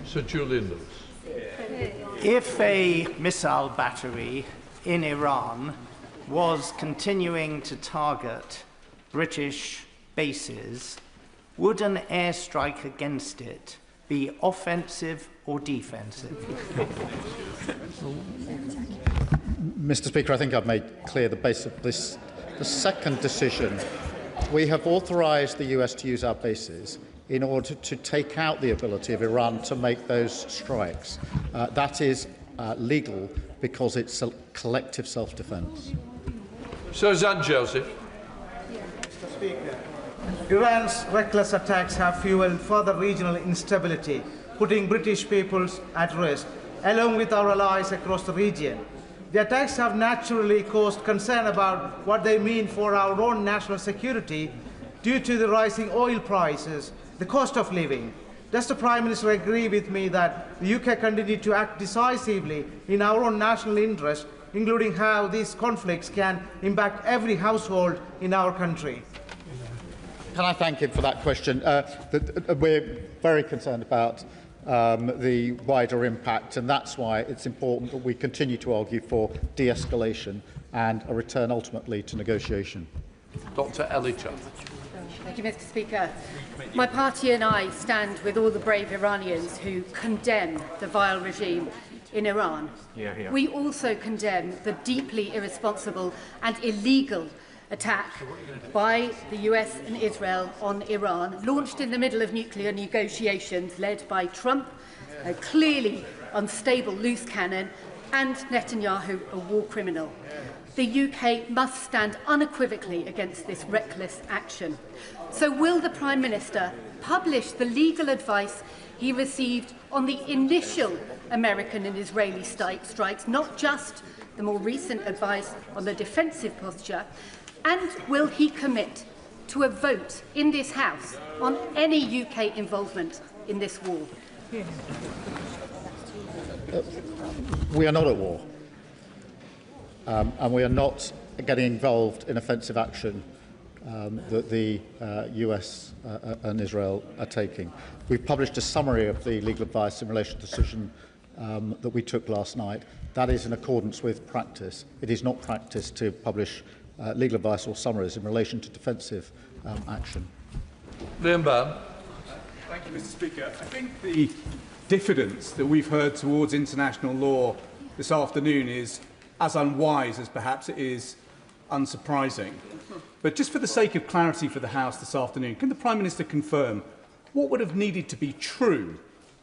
Sir Julian Lewis. If a missile battery in Iran was continuing to target British bases, would an airstrike against it be offensive or defensive? Mr Speaker, I think I've made clear the base of this. The second decision, we have authorised the US to use our bases in order to take out the ability of Iran to make those strikes. That is legal because it's a collective self-defence. Sir Zan Joseph. Mr Speaker, Iran's reckless attacks have fuelled further regional instability, putting British peoples at risk, along with our allies across the region. The attacks have naturally caused concern about what they mean for our own national security due to the rising oil prices, the cost of living. Does the Prime Minister agree with me that the UK continue to act decisively in our own national interest, including how these conflicts can impact every household in our country? Can I thank him for that question? We're very concerned about the wider impact, and that's why it's important that we continue to argue for de-escalation and a return ultimately to negotiation. Dr Elicha. Thank you, Mr Speaker. My party and I stand with all the brave Iranians who condemn the vile regime in Iran. We also condemn the deeply irresponsible and illegal attack by the US and Israel on Iran, launched in the middle of nuclear negotiations led by Trump, a clearly unstable loose cannon, and Netanyahu, a war criminal. The UK must stand unequivocally against this reckless action. So will the Prime Minister publish the legal advice he received on the initial American and Israeli strikes, not just the more recent advice on the defensive posture? And will he commit to a vote in this House on any UK involvement in this war? We are not at war, and we are not getting involved in offensive action that the US and Israel are taking. We've published a summary of the legal advice in relation to the decision that we took last night. That is in accordance with practice. It is not practice to publish legal advice or summaries in relation to defensive action. Liam Byrne. Thank you, Mr. Speaker. I think the diffidence that we've heard towards international law this afternoon is as unwise as perhaps it is unsurprising. But just for the sake of clarity for the House this afternoon, can the Prime Minister confirm what would have needed to be true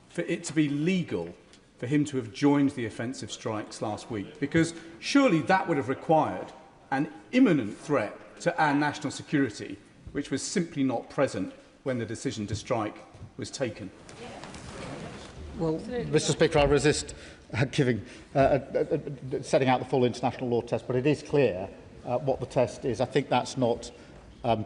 for it to be legal for him to have joined the offensive strikes last week? Because surely that would have required an imminent threat to our national security, which was simply not present when the decision to strike was taken. Well, Mr. Speaker, I resist setting out the full international law test, but it is clear what the test is. I think that's not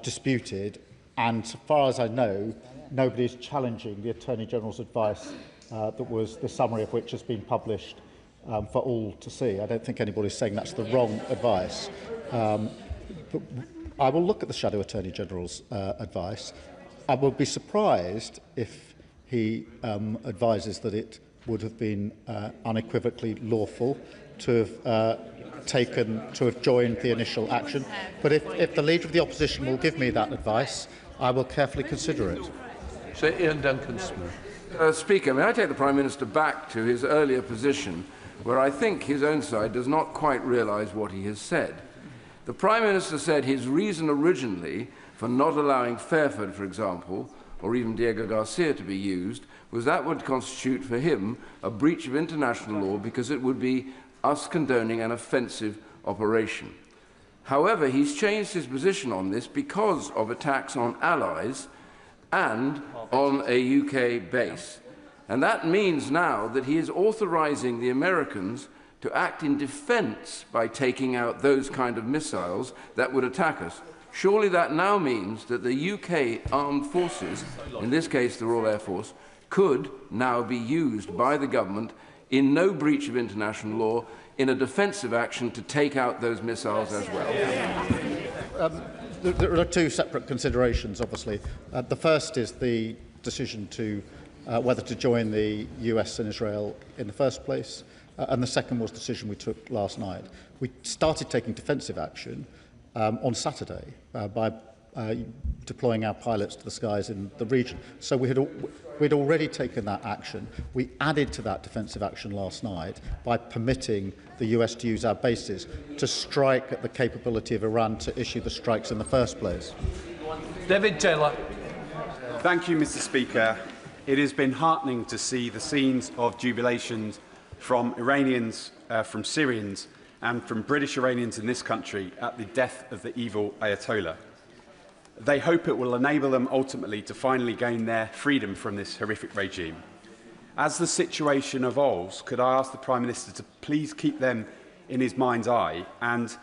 disputed, and so far as I know, nobody is challenging the Attorney General's advice that was the summary of which has been published for all to see. I don't think anybody's saying that's the wrong advice. But I will look at the Shadow Attorney General's advice. I will be surprised if he advises that it would have been unequivocally lawful to have joined the initial action. But if the Leader of the Opposition will give me that advice, I will carefully consider it. Sir Ian Duncan-Smith. Speaker, may I take the Prime Minister back to his earlier position, where I think his own side does not quite realise what he has said. The Prime Minister said his reason originally for not allowing Fairford, for example, or even Diego Garcia to be used, was that would constitute for him a breach of international law because it would be us condoning an offensive operation. However, he's changed his position on this because of attacks on allies and on a UK base. And that means now that he is authorising the Americans to act in defence by taking out those kind of missiles that would attack us. Surely that now means that the UK armed forces, in this case the Royal Air Force, could now be used by the government in no breach of international law in a defensive action to take out those missiles as well. There are two separate considerations, obviously. The first is the decision to whether to join the US and Israel in the first place, and the second was the decision we took last night. We started taking defensive action on Saturday by deploying our pilots to the skies in the region. So we'd already taken that action. We added to that defensive action last night by permitting the US to use our bases to strike at the capability of Iran to issue the strikes in the first place. David Taylor. Thank you, Mr. Speaker. It has been heartening to see the scenes of jubilations from Iranians, from Syrians, and from British Iranians in this country at the death of the evil Ayatollah. They hope it will enable them ultimately to finally gain their freedom from this horrific regime. As the situation evolves, could I ask the Prime Minister to please keep them in his mind's eye and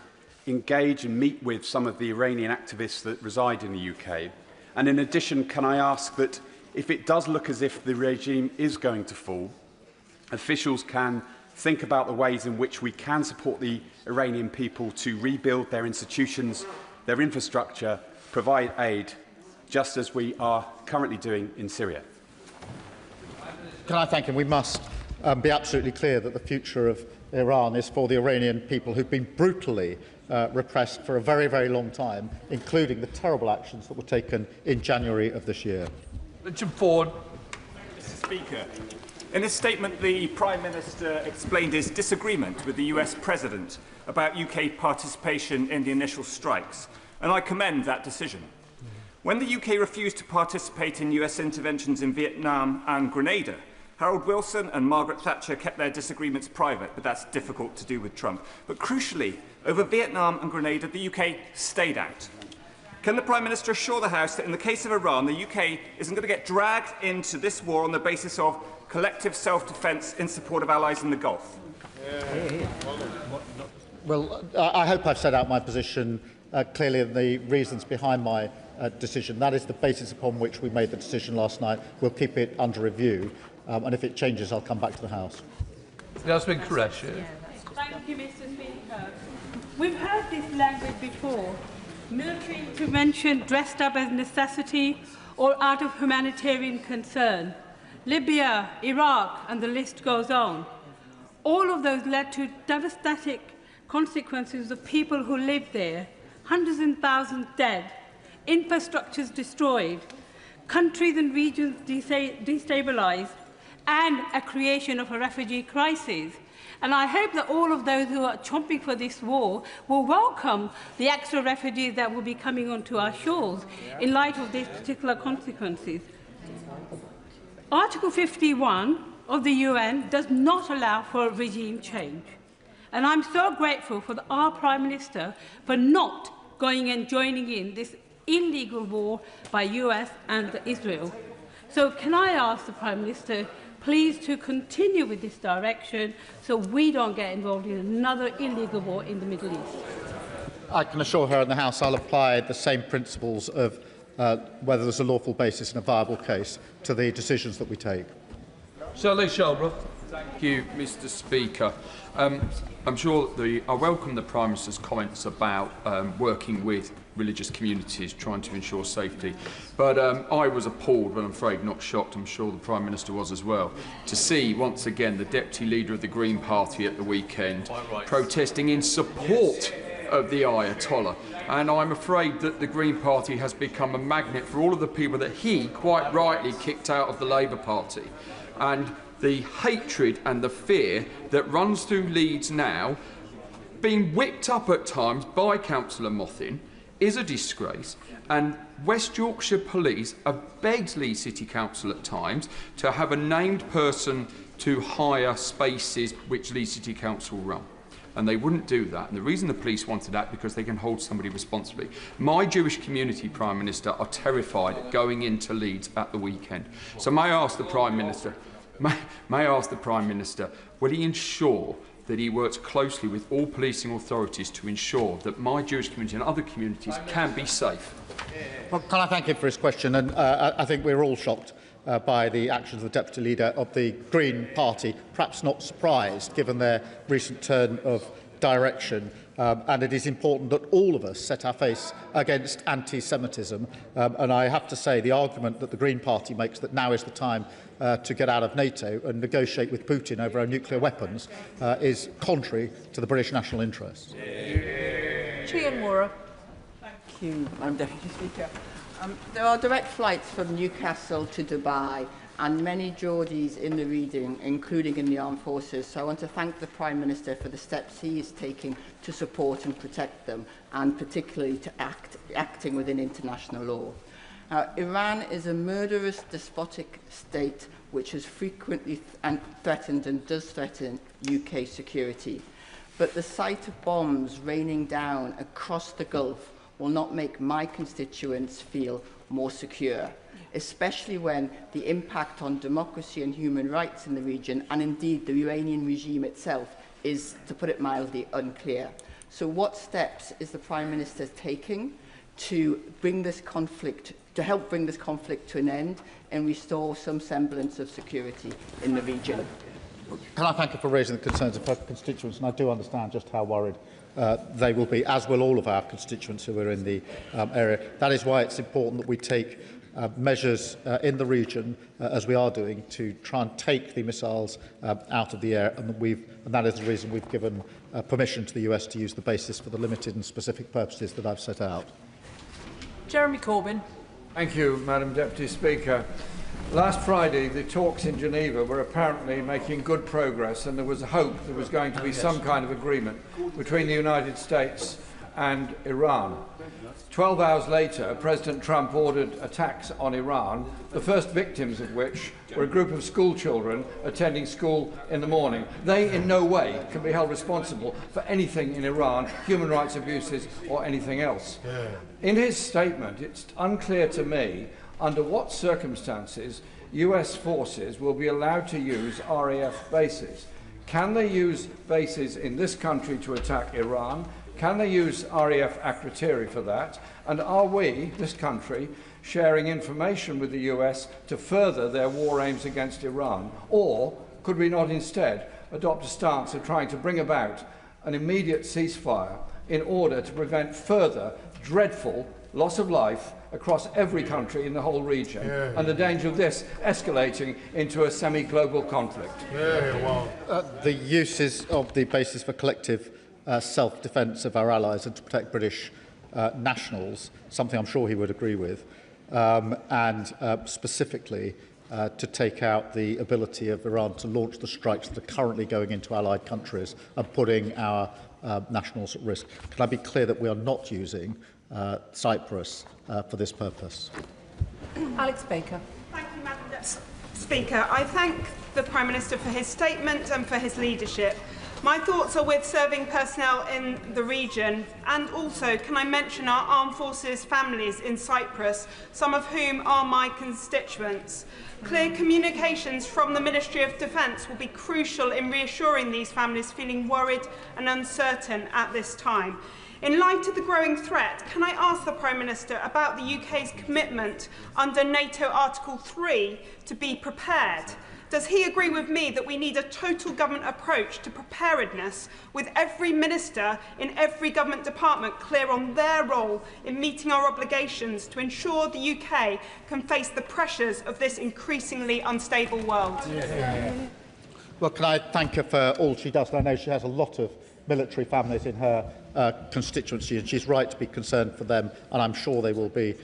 engage and meet with some of the Iranian activists that reside in the UK? And in addition, can I ask that if it does look as if the regime is going to fall, officials can think about the ways in which we can support the Iranian people to rebuild their institutions, their infrastructure, provide aid, just as we are currently doing in Syria. Can I thank him? We must be absolutely clear that the future of Iran is for the Iranian people who've been brutally repressed for a very, very long time, including the terrible actions that were taken in January of this year. Richard Ford. Mr. Speaker, in his statement, the Prime Minister explained his disagreement with the US President about UK participation in the initial strikes, and I commend that decision. When the UK refused to participate in US interventions in Vietnam and Grenada, Harold Wilson and Margaret Thatcher kept their disagreements private, but that's difficult to do with Trump. But crucially, over Vietnam and Grenada, the UK stayed out. Can the Prime Minister assure the House that in the case of Iran, the UK isn't going to get dragged into this war on the basis of collective self-defence in support of allies in the Gulf? Well, I hope I've set out my position clearly and the reasons behind my decision. That is the basis upon which we made the decision last night. We'll keep it under review, and if it changes, I'll come back to the House. Yasmin Qureshi. Thank you, Mr. Speaker. We've heard this language before. Military intervention dressed up as necessity or out of humanitarian concern. Libya, Iraq, and the list goes on. All of those led to devastating consequences of people who lived there, hundreds and thousands dead, infrastructures destroyed, countries and regions destabilized, and a creation of a refugee crisis. And I hope that all of those who are chomping for this war will welcome the extra refugees that will be coming onto our shores in light of these particular consequences. Article 51 of the UN does not allow for regime change. And I'm so grateful for our Prime Minister for not going and joining in this illegal war by US and Israel. So can I ask the Prime Minister please to continue with this direction so we don't get involved in another illegal war in the Middle East? I can assure her and the House I'll apply the same principles of whether there's a lawful basis and a viable case to the decisions that we take. Shelley Shelbrook. Thank you, Mr. Speaker. I'm sure I welcome the Prime Minister's comments about working with religious communities, trying to ensure safety. But I was appalled, but I'm afraid not shocked, I'm sure the Prime Minister was as well, to see once again the Deputy Leader of the Green Party at the weekend protesting in support of the Ayatollah. And I'm afraid that the Green Party has become a magnet for all of the people that he, quite rightly, kicked out of the Labour Party. And the hatred and the fear that runs through Leeds now, being whipped up at times by Councillor Mothin, is a disgrace. And West Yorkshire Police have begged Leeds City Council at times to have a named person to hire spaces which Leeds City Council run. And they wouldn't do that. And the reason the police wanted that because they can hold somebody responsibly. My Jewish community, Prime Minister, are terrified at going into Leeds at the weekend. So may I ask the Prime Minister, may I ask the Prime Minister, will he ensure that he works closely with all policing authorities to ensure that my Jewish community and other communities can be safe? Well, can I thank him for his question? And I think we're all shocked by the actions of the Deputy Leader of the Green Party, perhaps not surprised given their recent turn of direction. And it is important that all of us set our face against anti-Semitism. And I have to say the argument that the Green Party makes that now is the time to get out of NATO and negotiate with Putin over our nuclear weapons is contrary to the British national interest. Chian Moore. Thank you, Madam Deputy Speaker. There are direct flights from Newcastle to Dubai and many Geordies in the region, including in the armed forces. So I want to thank the Prime Minister for the steps he is taking to support and protect them, and particularly to acting within international law. Iran is a murderous, despotic state which has frequently threatened and does threaten UK security. But the sight of bombs raining down across the Gulf will not make my constituents feel more secure, especially when the impact on democracy and human rights in the region, and indeed the Iranian regime itself, is, to put it mildly, unclear. So what steps is the Prime Minister taking to bring this conflict, to help bring this conflict to an end and restore some semblance of security in the region? Can I thank you for raising the concerns of her constituents, and I do understand just how worried they will be, as will all of our constituents who are in the area. That is why it's important that we take measures in the region, as we are doing, to try and take the missiles out of the air, and that is the reason we've given permission to the US to use the basis for the limited and specific purposes that I've set out. Jeremy Corbyn. Thank you, Madam Deputy Speaker. Last Friday, the talks in Geneva were apparently making good progress, and there was hope there was going to be some kind of agreement between the United States and Iran. 12 hours later, President Trump ordered attacks on Iran, the first victims of which were a group of school children attending school in the morning. They in no way can be held responsible for anything in Iran, human rights abuses or anything else. In his statement, it's unclear to me under what circumstances US forces will be allowed to use RAF bases. Can they use bases in this country to attack Iran? Can they use RAF Akrotiri for that? And are we, this country, sharing information with the US to further their war aims against Iran? Or could we not instead adopt a stance of trying to bring about an immediate ceasefire in order to prevent further dreadful loss of life across every country in the whole region, and the danger of this escalating into a semi-global conflict? The uses of the basis for collective self-defence of our allies and to protect British nationals, something I'm sure he would agree with, and specifically to take out the ability of Iran to launch the strikes that are currently going into allied countries and putting our nationals at risk. Can I be clear that we are not using Cyprus for this purpose? Alex Baker. Thank you, Madam Speaker. I thank the Prime Minister for his statement and for his leadership. My thoughts are with serving personnel in the region, and also can I mention our armed forces families in Cyprus, some of whom are my constituents. Clear communications from the Ministry of Defence will be crucial in reassuring these families feeling worried and uncertain at this time. In light of the growing threat, can I ask the Prime Minister about the UK's commitment under NATO Article 3 to be prepared? Does he agree with me that we need a total government approach to preparedness, with every minister in every government department clear on their role in meeting our obligations to ensure the UK can face the pressures of this increasingly unstable world? Well, can I thank her for all she does? And I know she has a lot of military families in her constituency, and she's right to be concerned for them, and I'm sure they will be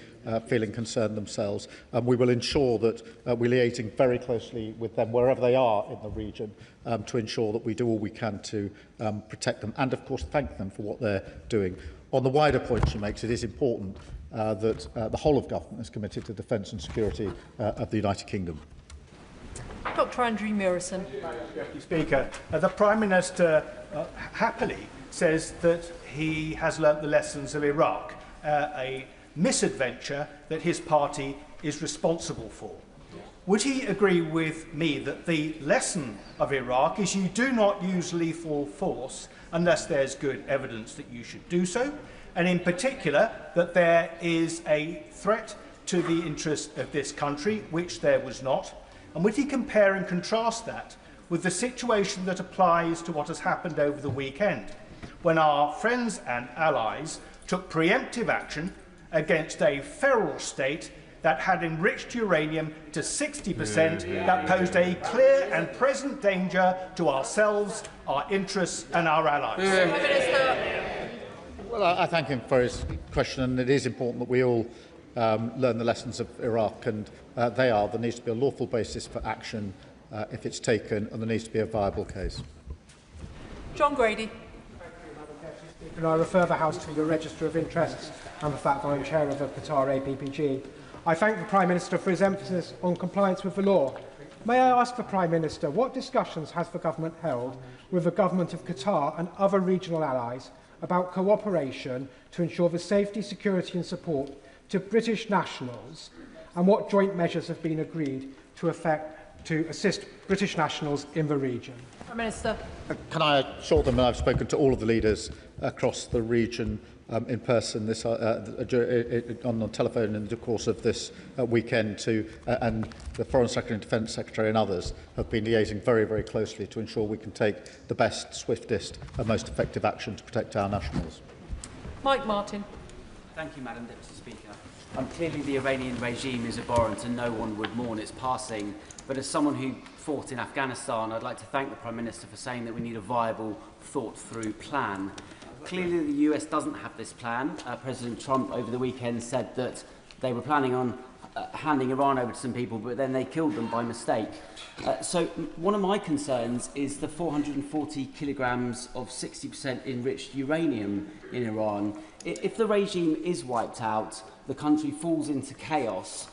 feeling concerned themselves. We will ensure that we're liaising very closely with them wherever they are in the region to ensure that we do all we can to protect them and, of course, thank them for what they're doing. On the wider point she makes, it is important that the whole of government is committed to defence and security of the United Kingdom. Dr Andrew Murison. Deputy Speaker, the Prime Minister happily says that he has learnt the lessons of Iraq, a misadventure that his party is responsible for. Would he agree with me that the lesson of Iraq is you do not use lethal force unless there's good evidence that you should do so, and in particular that there is a threat to the interest of this country, which there was not? And would he compare and contrast that with the situation that applies to what has happened over the weekend, when our friends and allies took preemptive action against a feral state that had enriched uranium to 60%, that posed a clear and present danger to ourselves, our interests and our allies? Well, I thank him for his question, and it is important that we all learn the lessons of Iraq, and there needs to be a lawful basis for action if it's taken, and there needs to be a viable case. John Grady. And I refer the House to the Register of Interests and the fact that I'm chair of the Qatar APPG. I thank the Prime Minister for his emphasis on compliance with the law. May I ask the Prime Minister, what discussions has the government held with the government of Qatar and other regional allies about cooperation to ensure the safety, security and support to British nationals, and what joint measures have been agreed to assist British nationals in the region? Prime Minister. Can I assure them that I've spoken to all of the leaders across the region in person on the telephone in the course of this weekend and the Foreign Secretary and Defence Secretary and others have been liaising very, very closely to ensure we can take the best, swiftest and most effective action to protect our nationals. Mike Martin. Thank you, Madam Deputy Speaker. Clearly the Iranian regime is abhorrent and no one would mourn its passing, but as someone who fought in Afghanistan, I'd like to thank the Prime Minister for saying that we need a viable, thought-through plan. Clearly the US doesn't have this plan. President Trump over the weekend said that they were planning on handing Iran over to some people, but then they killed them by mistake. So one of my concerns is the 440 kilograms of 60% enriched uranium in Iran. If the regime is wiped out, the country falls into chaos,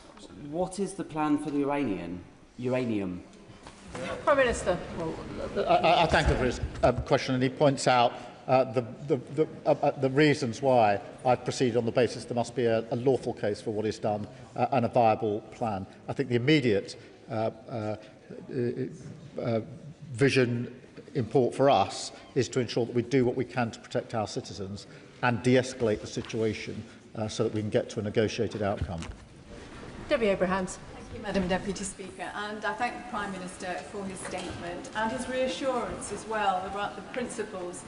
what is the plan for the uranium? Prime Minister. Well, I thank him for his question, and he points out the reasons why I've proceeded on the basis there must be a lawful case for what is done and a viable plan. I think the immediate vision import for us is to ensure that we do what we can to protect our citizens and de-escalate the situation so that we can get to a negotiated outcome. Debbie Abrahams. Thank you, Madam Deputy Speaker, and I thank the Prime Minister for his statement and his reassurance as well about the principles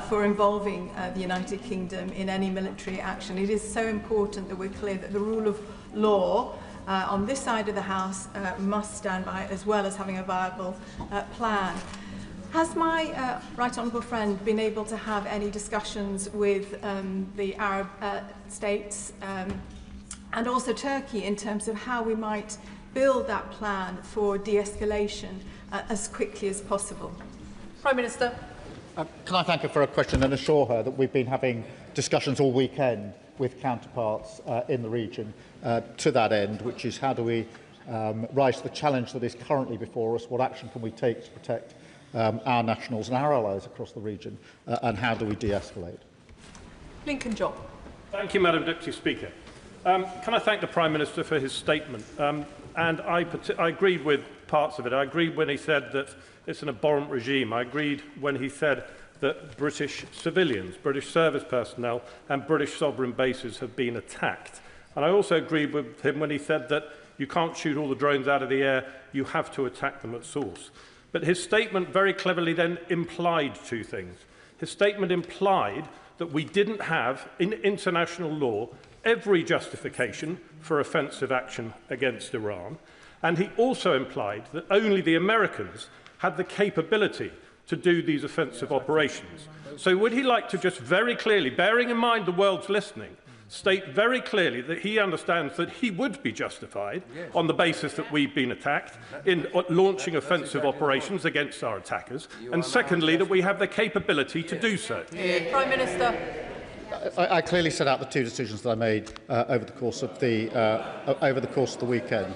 for involving the United Kingdom in any military action. It is so important that we're clear that the rule of law on this side of the House must stand by, as well as having a viable plan. Has my right honourable friend been able to have any discussions with the Arab states and also Turkey in terms of how we might build that plan for de-escalation as quickly as possible? Prime Minister. Can I thank her for a question and assure her that we've been having discussions all weekend with counterparts in the region to that end, which is how do we rise to the challenge that is currently before us, what action can we take to protect our nationals and our allies across the region, and how do we de-escalate? Lincoln Job. Thank you, Madam Deputy Speaker. Can I thank the Prime Minister for his statement? And I agreed with parts of it. I agreed when he said that it's an abhorrent regime. I agreed when he said that British civilians, British service personnel and British sovereign bases have been attacked. And I also agreed with him when he said that you can't shoot all the drones out of the air, you have to attack them at source. But his statement very cleverly then implied two things. His statement implied that we didn't have, in international law, every justification for offensive action against Iran, and he also implied that only the Americans had the capability to do these offensive operations. So would he like to just very clearly, bearing in mind the world's listening, state very clearly that he understands that he would be justified on the basis that we've been attacked in launching offensive operations against our attackers, and secondly, that we have the capability to do so? Prime Minister. I clearly set out the two decisions that I made over the course of the weekend,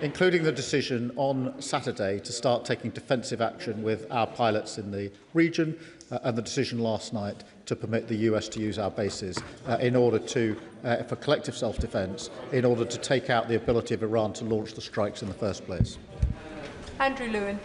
including the decision on Saturday to start taking defensive action with our pilots in the region, and the decision last night to permit the US to use our bases in order to, for collective self-defence, in order to take out the ability of Iran to launch the strikes in the first place. Andrew Lewin.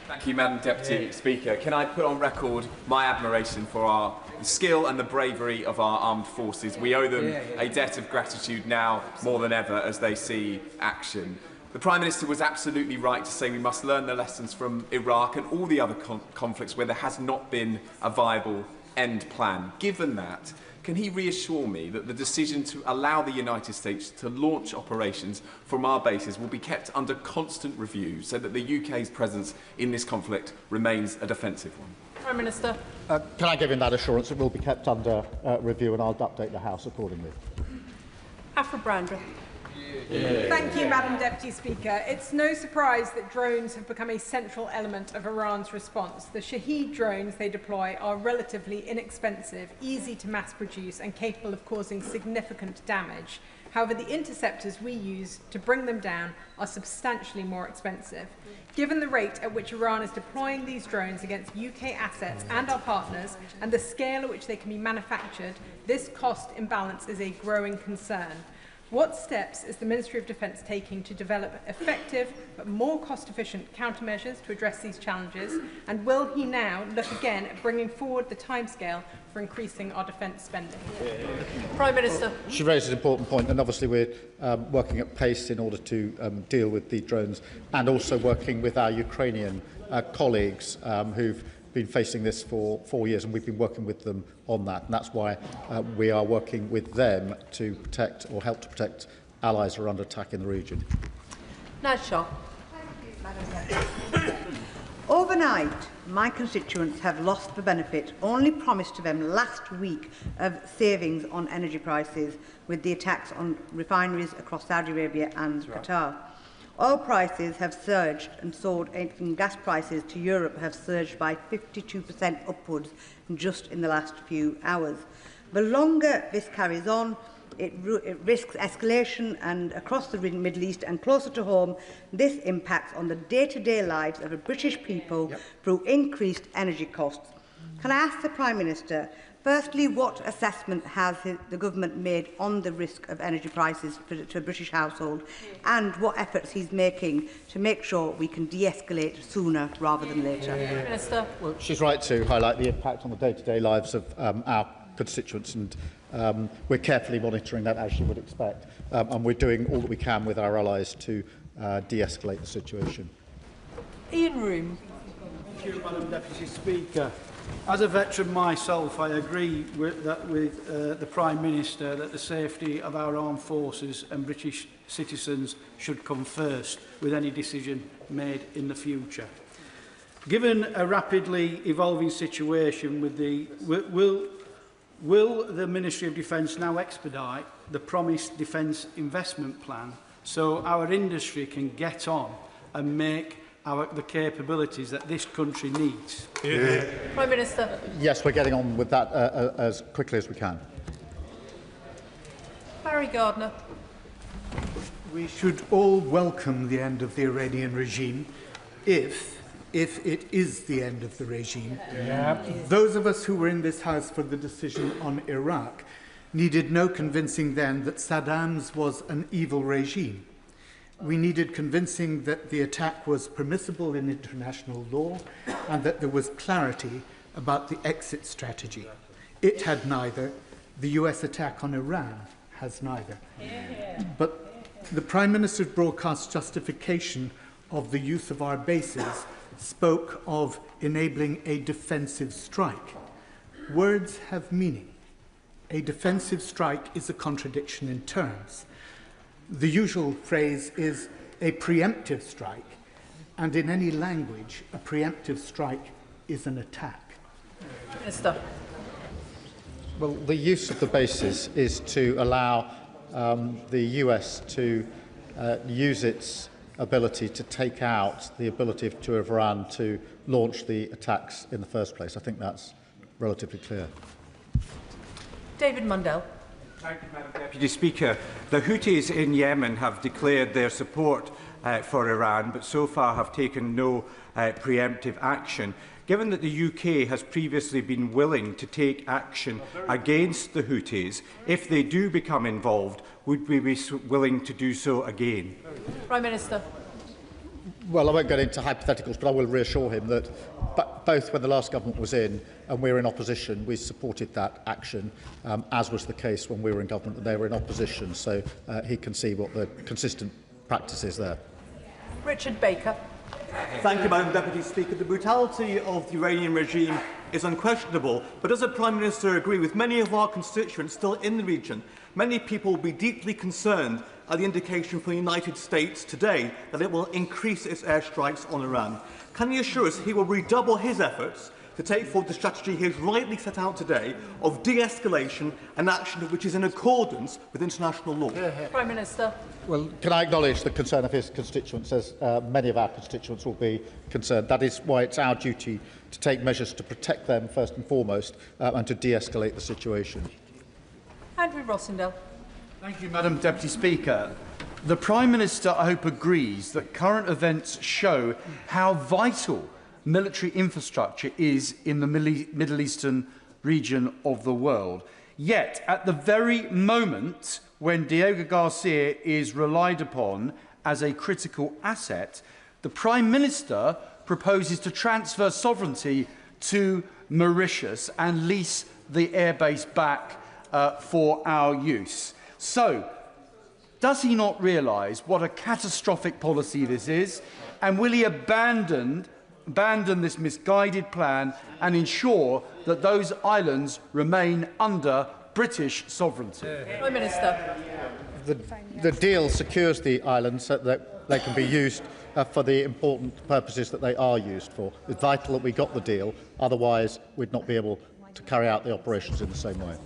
Thank you, Madam Deputy Speaker. Can I put on record my admiration for the skill and the bravery of our armed forces? We owe them a debt of gratitude now more than ever as they see action. The Prime Minister was absolutely right to say we must learn the lessons from Iraq and all the other conflicts where there has not been a viable end plan. Given that, can he reassure me that the decision to allow the United States to launch operations from our bases will be kept under constant review so that the UK's presence in this conflict remains a defensive one? Prime Minister. Can I give him that assurance? It will be kept under review, and I'll update the House accordingly. Afra Brandra. Thank you, Madam Deputy Speaker. It's no surprise that drones have become a central element of Iran's response. The Shahed drones they deploy are relatively inexpensive, easy to mass produce and capable of causing significant damage. However, the interceptors we use to bring them down are substantially more expensive. Given the rate at which Iran is deploying these drones against UK assets and our partners, and the scale at which they can be manufactured, this cost imbalance is a growing concern. What steps is the Ministry of Defence taking to develop effective but more cost-efficient countermeasures to address these challenges? And will he now look again at bringing forward the timescale for increasing our defence spending? Prime Minister. She raised an important point, and obviously we're working at pace in order to deal with the drones, and also working with our Ukrainian colleagues who've been facing this for 4 years, and we've been working with them on that. And that's why we are working with them to protect or help to protect allies who are under attack in the region. Naz Shah. Overnight, my constituents have lost the benefit only promised to them last week of savings on energy prices with the attacks on refineries across Saudi Arabia and Qatar. Oil prices have surged and soared, and gas prices to Europe have surged by 52% upwards just in the last few hours. The longer this carries on, it risks escalation, and across the Middle East and closer to home, this impacts on the day-to-day lives of the British people through increased energy costs. Can I ask the Prime Minister, firstly, what assessment has the government made on the risk of energy prices to a British household, and what efforts he's making to make sure we can de-escalate sooner rather than later? Minister. Well, she's right to highlight the impact on the day-to-day lives of our constituents, and we're carefully monitoring that, as you would expect, and we're doing all that we can with our allies to de-escalate the situation. Ian Room. Thank you, Madam Deputy Speaker. As a veteran myself, I agree with the Prime Minister that the safety of our armed forces and British citizens should come first with any decision made in the future. Given a rapidly evolving situation, with the will the Ministry of Defence now expedite the promised defence investment plan so our industry can get on and make the capabilities that this country needs? Prime Minister. Yes, we're getting on with that as quickly as we can. Barry Gardner. We should all welcome the end of the Iranian regime if it is the end of the regime. Those of us who were in this House for the decision on Iraq needed no convincing then that Saddam's was an evil regime. We needed convincing that the attack was permissible in international law and that there was clarity about the exit strategy. It had neither. The US attack on Iran has neither. But the Prime Minister's broadcast justification of the use of our bases spoke of enabling a defensive strike. Words have meaning. A defensive strike is a contradiction in terms. The usual phrase is a preemptive strike, and in any language, a preemptive strike is an attack. Minister. Well, the use of the bases is to allow the US to use its ability to take out the ability to Iran to launch the attacks in the first place. I think that's relatively clear. David Mundell. Thank you, Madam Deputy Speaker. The Houthis in Yemen have declared their support for Iran, but so far have taken no preemptive action. Given that the UK has previously been willing to take action against the Houthis, if they do become involved, would we be willing to do so again? Prime Minister. Well, I won't get into hypotheticals, but I will reassure him that both when the last government was in and we were in opposition, we supported that action, as was the case when we were in government and they were in opposition. So he can see what the consistent practice is there. Richard Baker. Thank you, Madam Deputy Speaker. The brutality of the Iranian regime is unquestionable, but does the Prime Minister agree with many of our constituents still in the region? Many people will be deeply concerned at the indication from the United States today that it will increase its airstrikes on Iran. Can he assure us he will redouble his efforts to take forward the strategy he has rightly set out today of de-escalation and action which is in accordance with international law? Prime Minister. Well, can I acknowledge the concern of his constituents, as many of our constituents will be concerned. That is why it's our duty to take measures to protect them first and foremost and to de-escalate the situation. Andrew Rossendale. Thank you, Madam Deputy Speaker. The Prime Minister, I hope, agrees that current events show how vital military infrastructure is in the Middle Eastern region of the world. Yet, at the very moment when Diego Garcia is relied upon as a critical asset, the Prime Minister proposes to transfer sovereignty to Mauritius and lease the airbase back for our use. So, does he not realise what a catastrophic policy this is? And will he abandon this misguided plan and ensure that those islands remain under British sovereignty? Prime Minister. the deal secures the islands so that they can be used for the important purposes that they are used for. It's vital that we got the deal, otherwise we'd not be able to carry out the operations in the same way.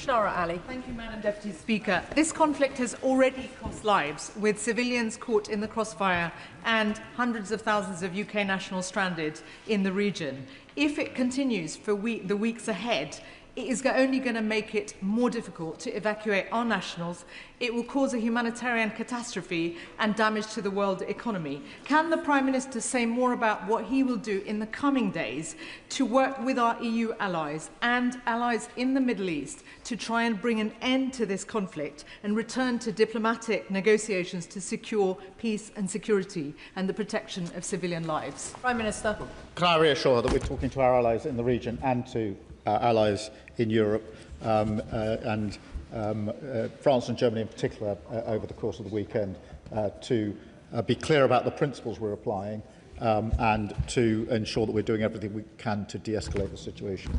Ali. Thank you, Madam Deputy Speaker. This conflict has already cost lives, with civilians caught in the crossfire and hundreds of thousands of UK nationals stranded in the region. If it continues for the weeks ahead, it is only going to make it more difficult to evacuate our nationals. It will cause a humanitarian catastrophe and damage to the world economy. Can the Prime Minister say more about what he will do in the coming days to work with our EU allies and allies in the Middle East to try and bring an end to this conflict and return to diplomatic negotiations to secure peace and security and the protection of civilian lives? Prime Minister. Can I reassure her that we're talking to our allies in the region and to allies in Europe and France and Germany in particular over the course of the weekend to be clear about the principles we're applying and to ensure that we're doing everything we can to de-escalate the situation.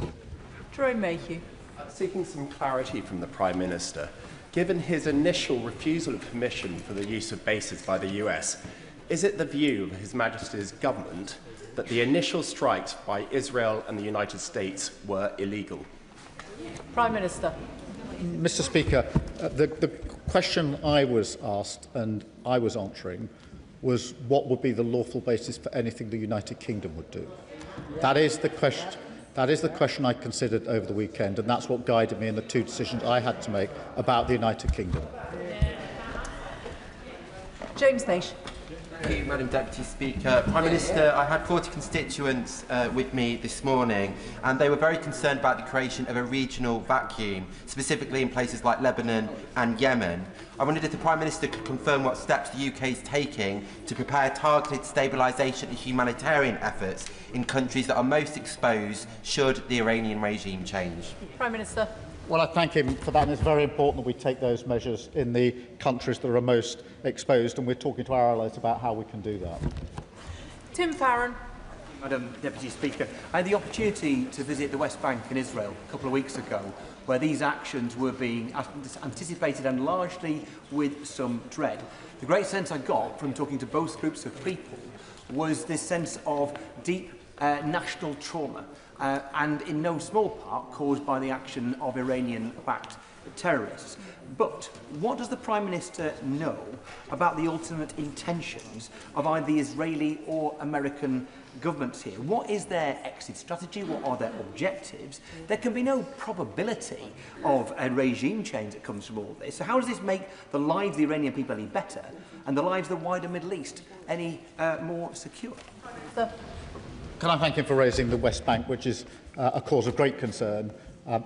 Jerome Mayhew. Seeking some clarity from the Prime Minister. Given his initial refusal of permission for the use of bases by the US, is it the view of His Majesty's government that the initial strikes by Israel and the United States were illegal? Prime Minister. Mr. Speaker, the question I was asked and I was answering was what would be the lawful basis for anything the United Kingdom would do. That is the question. That is the question I considered over the weekend, and that's what guided me in the two decisions I had to make about the United Kingdom. James Nation. Thank you, Madam Deputy Speaker. Prime Minister, I had 40 constituents with me this morning, and they were very concerned about the creation of a regional vacuum, specifically in places like Lebanon and Yemen. I wondered if the Prime Minister could confirm what steps the UK is taking to prepare targeted stabilisation and humanitarian efforts in countries that are most exposed should the Iranian regime change. Prime Minister. Well, I thank him for that, and it's very important that we take those measures in the countries that are most exposed, and we're talking to our allies about how we can do that. Tim Farron. Madam Deputy Speaker, I had the opportunity to visit the West Bank in Israel a couple of weeks ago, where these actions were being anticipated and largely with some dread. The great sense I got from talking to both groups of people was this sense of deep national trauma, and in no small part caused by the action of Iranian-backed terrorists. But what does the Prime Minister know about the ultimate intentions of either the Israeli or American governments here? What is their exit strategy? What are their objectives? There can be no probability of a regime change that comes from all this. So how does this make the lives of the Iranian people any better and the lives of the wider Middle East any more secure? Can I thank him for raising the West Bank, which is a cause of great concern,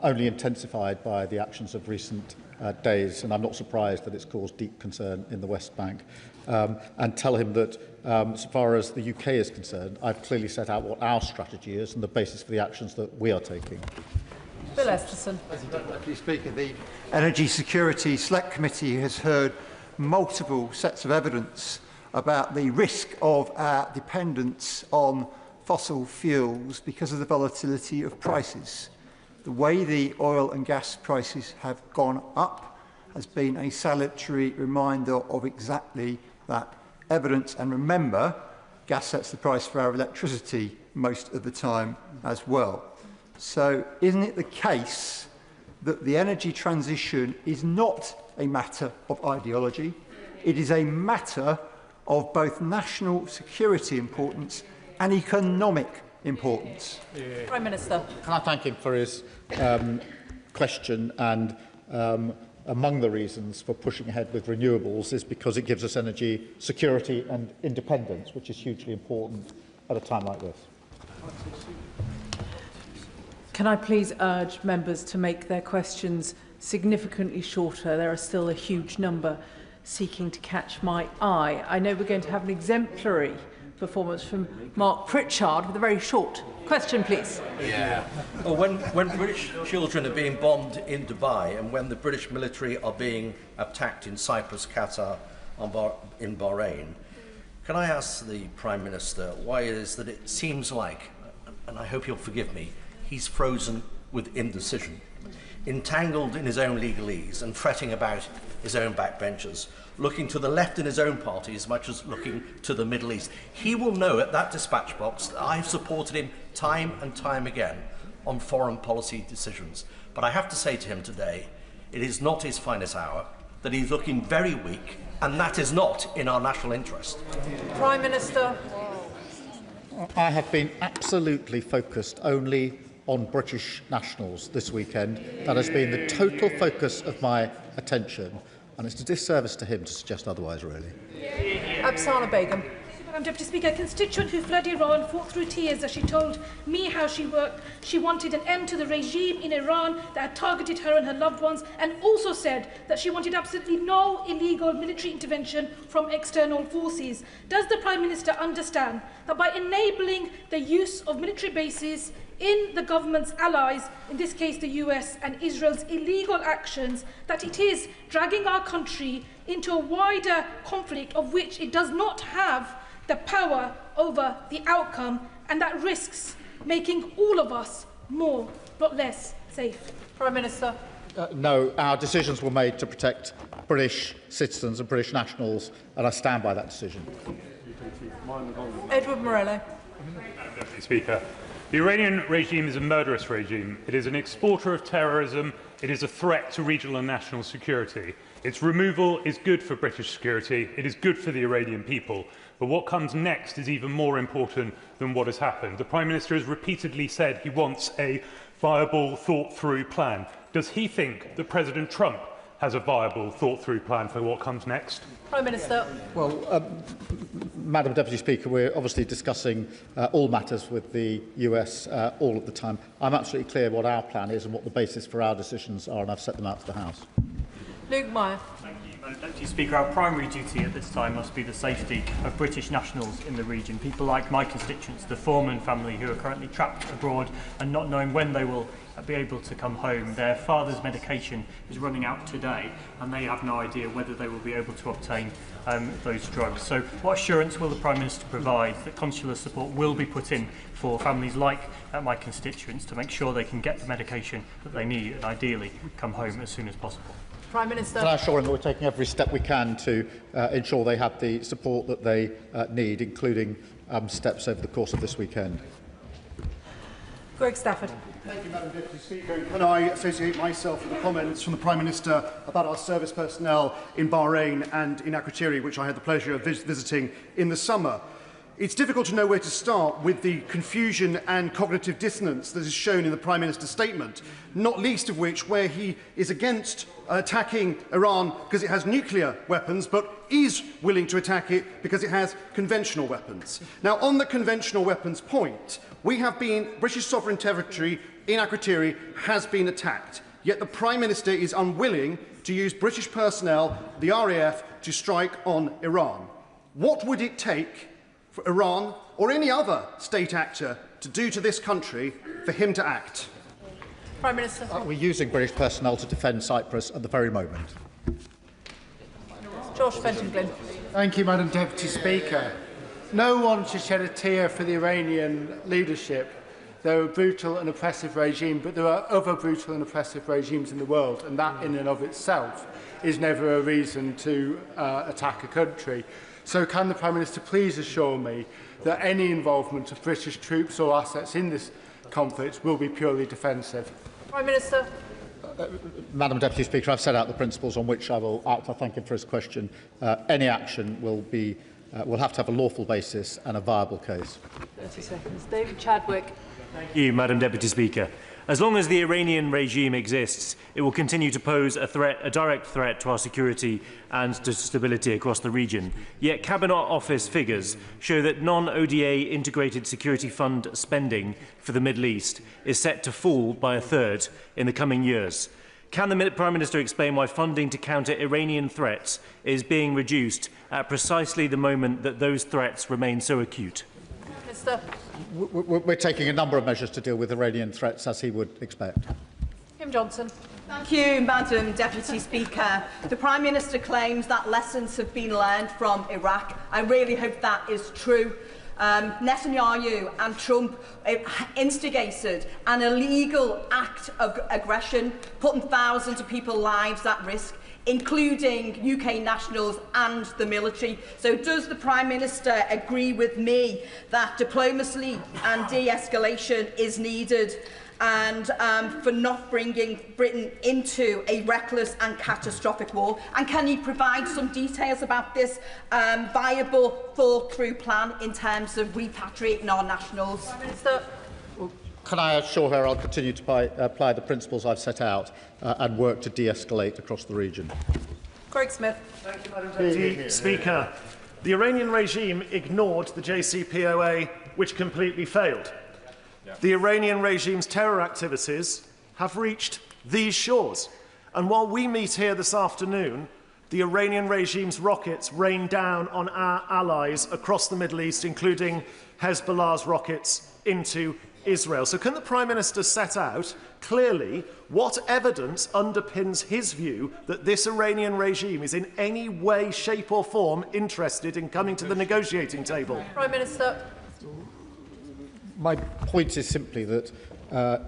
only intensified by the actions of recent days, and I'm not surprised that it's caused deep concern in the West Bank, and tell him that so far as the UK is concerned, I've clearly set out what our strategy is and the basis for the actions that we are taking. Bill Esterson. Deputy Speaker, the Energy Security Select Committee has heard multiple sets of evidence about the risk of our dependence on fossil fuels because of the volatility of prices. The way the oil and gas prices have gone up has been a salutary reminder of exactly that evidence. And remember, gas sets the price for our electricity most of the time as well. So isn't it the case that the energy transition is not a matter of ideology? It is a matter of both national security importance and economic importance. Prime Minister. Can I thank him for his question? And among the reasons for pushing ahead with renewables is because it gives us energy security and independence, which is hugely important at a time like this. Can I please urge members to make their questions significantly shorter? There are still a huge number seeking to catch my eye. I know we're going to have an exemplary performance from Mark Pritchard with a very short question, please. Yeah. Well, when British children are being bombed in Dubai and when the British military are being attacked in Cyprus, Qatar, in Bahrain, can I ask the Prime Minister why it is that it seems like, and I hope you'll forgive me, he's frozen with indecision? entangled in his own legalese and fretting about his own backbenchers, looking to the left in his own party as much as looking to the Middle East. He will know at that dispatch box that I've supported him time and time again on foreign policy decisions. But I have to say to him today, it is not his finest hour, that he's looking very weak, and that is not in our national interest. Prime Minister. I have been absolutely focused only on British nationals this weekend. That has been the total focus of my attention, and it's a disservice to him to suggest otherwise, really. Absana Begum. Madam Deputy Speaker, a constituent who fled Iran fought through tears as she told me how she wanted an end to the regime in Iran that had targeted her and her loved ones, and also said that she wanted absolutely no illegal military intervention from external forces. Does the Prime Minister understand that by enabling the use of military bases in the government's allies, in this case the US and Israel's illegal actions, that it is dragging our country into a wider conflict of which it does not have the power over the outcome, and that risks making all of us more, not less, safe? Prime Minister. No, our decisions were made to protect British citizens and British nationals, and I stand by that decision. Edward Morello. Madam Deputy Speaker, the Iranian regime is a murderous regime. It is an exporter of terrorism. It is a threat to regional and national security. Its removal is good for British security. It is good for the Iranian people. But what comes next is even more important than what has happened. The Prime Minister has repeatedly said he wants a viable, thought-through plan. Does he think that President Trump has a viable, thought-through plan for what comes next? Prime Minister. Well, Madam Deputy Speaker, we're obviously discussing all matters with the US all of the time. I'm absolutely clear what our plan is and what the basis for our decisions are, and I've set them out to the House. Luke Meyer. Thank you, Madam Deputy Speaker. Our primary duty at this time must be the safety of British nationals in the region. People like my constituents, the Foreman family, who are currently trapped abroad and not knowing when they will be able to come home. Their father's medication is running out today, and they have no idea whether they will be able to obtain those drugs. So what assurance will the Prime Minister provide that consular support will be put in for families like my constituents to make sure they can get the medication that they need and ideally come home as soon as possible? Prime Minister. Can I assure him that we're taking every step we can to ensure they have the support that they need, including steps over the course of this weekend? Greg Stafford. Thank you, Madam Deputy Speaker. Can I associate myself with the comments from the Prime Minister about our service personnel in Bahrain and in Akrotiri, which I had the pleasure of visiting in the summer? It's difficult to know where to start with the confusion and cognitive dissonance that is shown in the Prime Minister's statement, not least of which where he is against attacking Iran because it has nuclear weapons, but is willing to attack it because it has conventional weapons. Now, on the conventional weapons point, British sovereign territory in Akrotiri has been attacked, yet the Prime Minister is unwilling to use British personnel, the RAF, to strike on Iran. What would it take for Iran or any other state actor to do to this country for him to act? Prime Minister. We're using British personnel to defend Cyprus at the very moment. Josh Fenton-Glynn. Thank you, Madam Deputy Speaker. No one should shed a tear for the Iranian leadership. They're a brutal and oppressive regime, but there are other brutal and oppressive regimes in the world, and that in and of itself is never a reason to attack a country. So can the Prime Minister please assure me that any involvement of British troops or assets in this conflict will be purely defensive? Prime Minister. Madam Deputy Speaker, I've set out the principles on which I will act. I thank him for his question. Any action will have to have a lawful basis and a viable case. 30 seconds. David Chadwick. Thank you, Madam Deputy Speaker. As long as the Iranian regime exists, it will continue to pose a direct threat to our security and to stability across the region. Yet Cabinet Office figures show that non-ODA integrated security fund spending for the Middle East is set to fall by a third in the coming years. Can the Prime Minister explain why funding to counter Iranian threats is being reduced at precisely the moment that those threats remain so acute? Minister. We're taking a number of measures to deal with Iranian threats, as he would expect. Kim Johnson. Thank you, Madam Deputy Speaker. The Prime Minister claims that lessons have been learned from Iraq. I really hope that is true. Netanyahu and Trump instigated an illegal act of aggression, putting thousands of people's lives at risk, including UK nationals and the military. So does the Prime Minister agree with me that diplomacy and de-escalation is needed, and for not bringing Britain into a reckless and catastrophic war? And can you provide some details about this viable, thought-through plan in terms of repatriating our nationals? Prime Minister. Can I assure her I'll continue to apply the principles I've set out and work to de-escalate across the region? Craig Smith. Thank you, Madam Deputy Speaker. The Iranian regime ignored the JCPOA, which completely failed. The Iranian regime's terror activities have reached these shores. And while we meet here this afternoon, the Iranian regime's rockets rain down on our allies across the Middle East, including Hezbollah's rockets into Israel. So can the Prime Minister set out clearly what evidence underpins his view that this Iranian regime is in any way, shape or form interested in coming to the negotiating table? Prime Minister. My point is simply that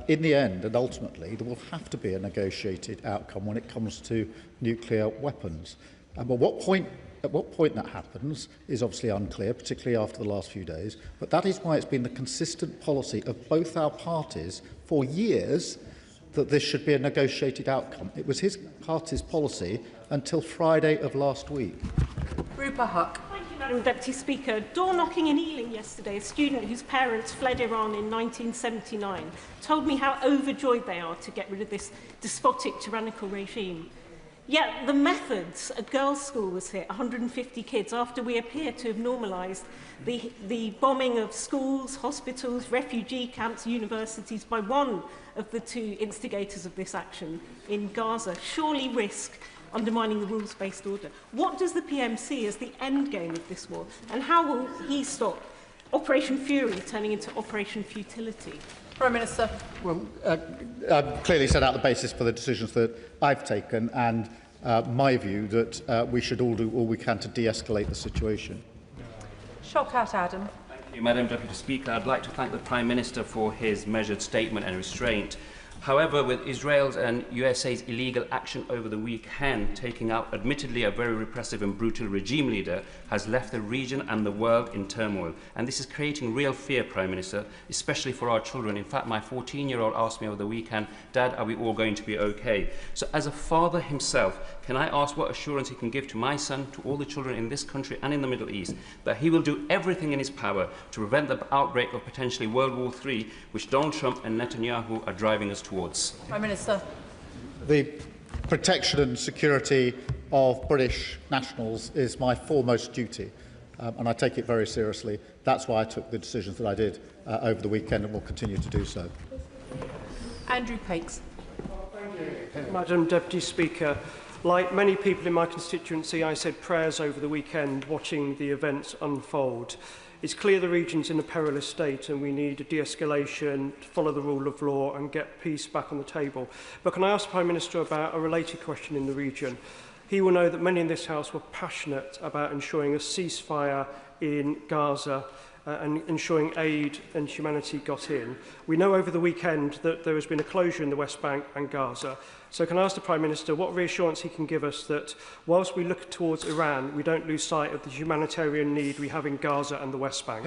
in the end and ultimately there will have to be a negotiated outcome when it comes to nuclear weapons. But at what point that happens is obviously unclear, particularly after the last few days. But that is why it's been the consistent policy of both our parties for years that this should be a negotiated outcome. It was his party's policy until Friday of last week. Rupa Huck. Thank you, Madam Deputy Speaker. Door knocking in Ealing yesterday, a student whose parents fled Iran in 1979 told me how overjoyed they are to get rid of this despotic, tyrannical regime. Yet the methods, a girls' school was hit, 150 kids, after we appear to have normalised the bombing of schools, hospitals, refugee camps, universities by one of the two instigators of this action in Gaza, surely risk undermining the rules-based order. What does the PM see as the end game of this war, and how will he stop Operation Fury turning into Operation Futility? Prime Minister. Well, I've clearly set out the basis for the decisions that I've taken and my view that we should all do all we can to de-escalate the situation. Shawkat Adam. Thank you, Madam Deputy Speaker. I'd like to thank the Prime Minister for his measured statement and restraint. However, with Israel's and USA's illegal action over the weekend, taking out admittedly a very repressive and brutal regime leader, has left the region and the world in turmoil. And this is creating real fear, Prime Minister, especially for our children. In fact, my 14-year-old asked me over the weekend, Dad, are we all going to be okay? So as a father himself, can I ask what assurance he can give to my son, to all the children in this country and in the Middle East, that he will do everything in his power to prevent the outbreak of potentially World War III, which Donald Trump and Netanyahu are driving us towards? Prime Minister. The protection and security of British nationals is my foremost duty, and I take it very seriously. That's why I took the decisions that I did over the weekend and will continue to do so. Andrew Pakes. Madam Deputy Speaker, like many people in my constituency, I said prayers over the weekend watching the events unfold. It's clear the region's in a perilous state and we need a de-escalation, follow the rule of law and get peace back on the table. But can I ask the Prime Minister about a related question in the region? He will know that many in this House were passionate about ensuring a ceasefire in Gaza and ensuring aid and humanity got in. We know over the weekend that there has been a closure in the West Bank and Gaza. So can I ask the Prime Minister what reassurance he can give us that whilst we look towards Iran, we don't lose sight of the humanitarian need we have in Gaza and the West Bank?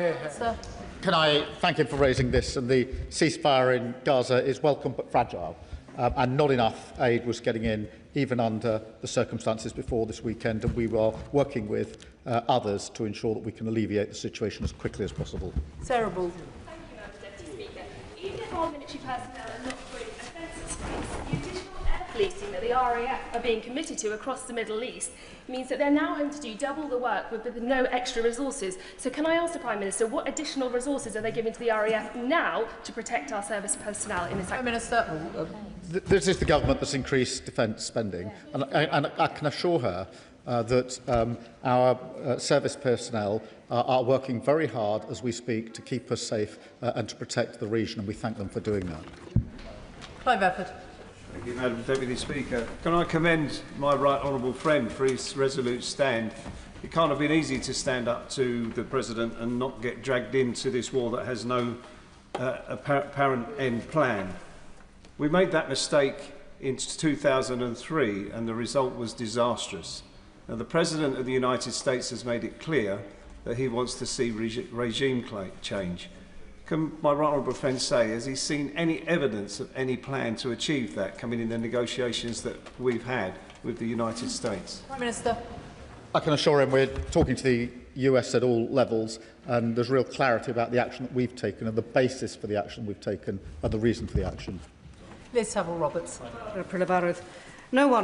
Can I thank him for raising this? And the ceasefire in Gaza is welcome but fragile. And not enough aid was getting in, even under the circumstances before this weekend, and we were working with others to ensure that we can alleviate the situation as quickly as possible. Sarah Bull. Thank you, Madam Deputy Speaker. Even if our military personnel are not free offences space, the additional air policing that the RAF are being committed to across the Middle East means that they're now having to do double the work with no extra resources. So can I ask the Prime Minister, what additional resources are they giving to the RAF now to protect our service personnel in this? Prime Minister. This is the government that's increased defence spending, and I can assure her that our service personnel are working very hard as we speak to keep us safe and to protect the region, and we thank them for doing that. Clive Efford. Thank you, Madam Deputy Speaker. Can I commend my right honourable friend for his resolute stand? It can't have been easy to stand up to the President and not get dragged into this war that has no apparent end plan. We made that mistake in 2003 and the result was disastrous. Now, the President of the United States has made it clear that he wants to see regime change. Can my right honourable friend say, has he seen any evidence of any plan to achieve that coming in the negotiations that we've had with the United States? Prime Minister. I can assure him we're talking to the US at all levels, and there's real clarity about the action that we've taken and the basis for the action we've taken and the reason for the action. Liz Saville-Roberts. No one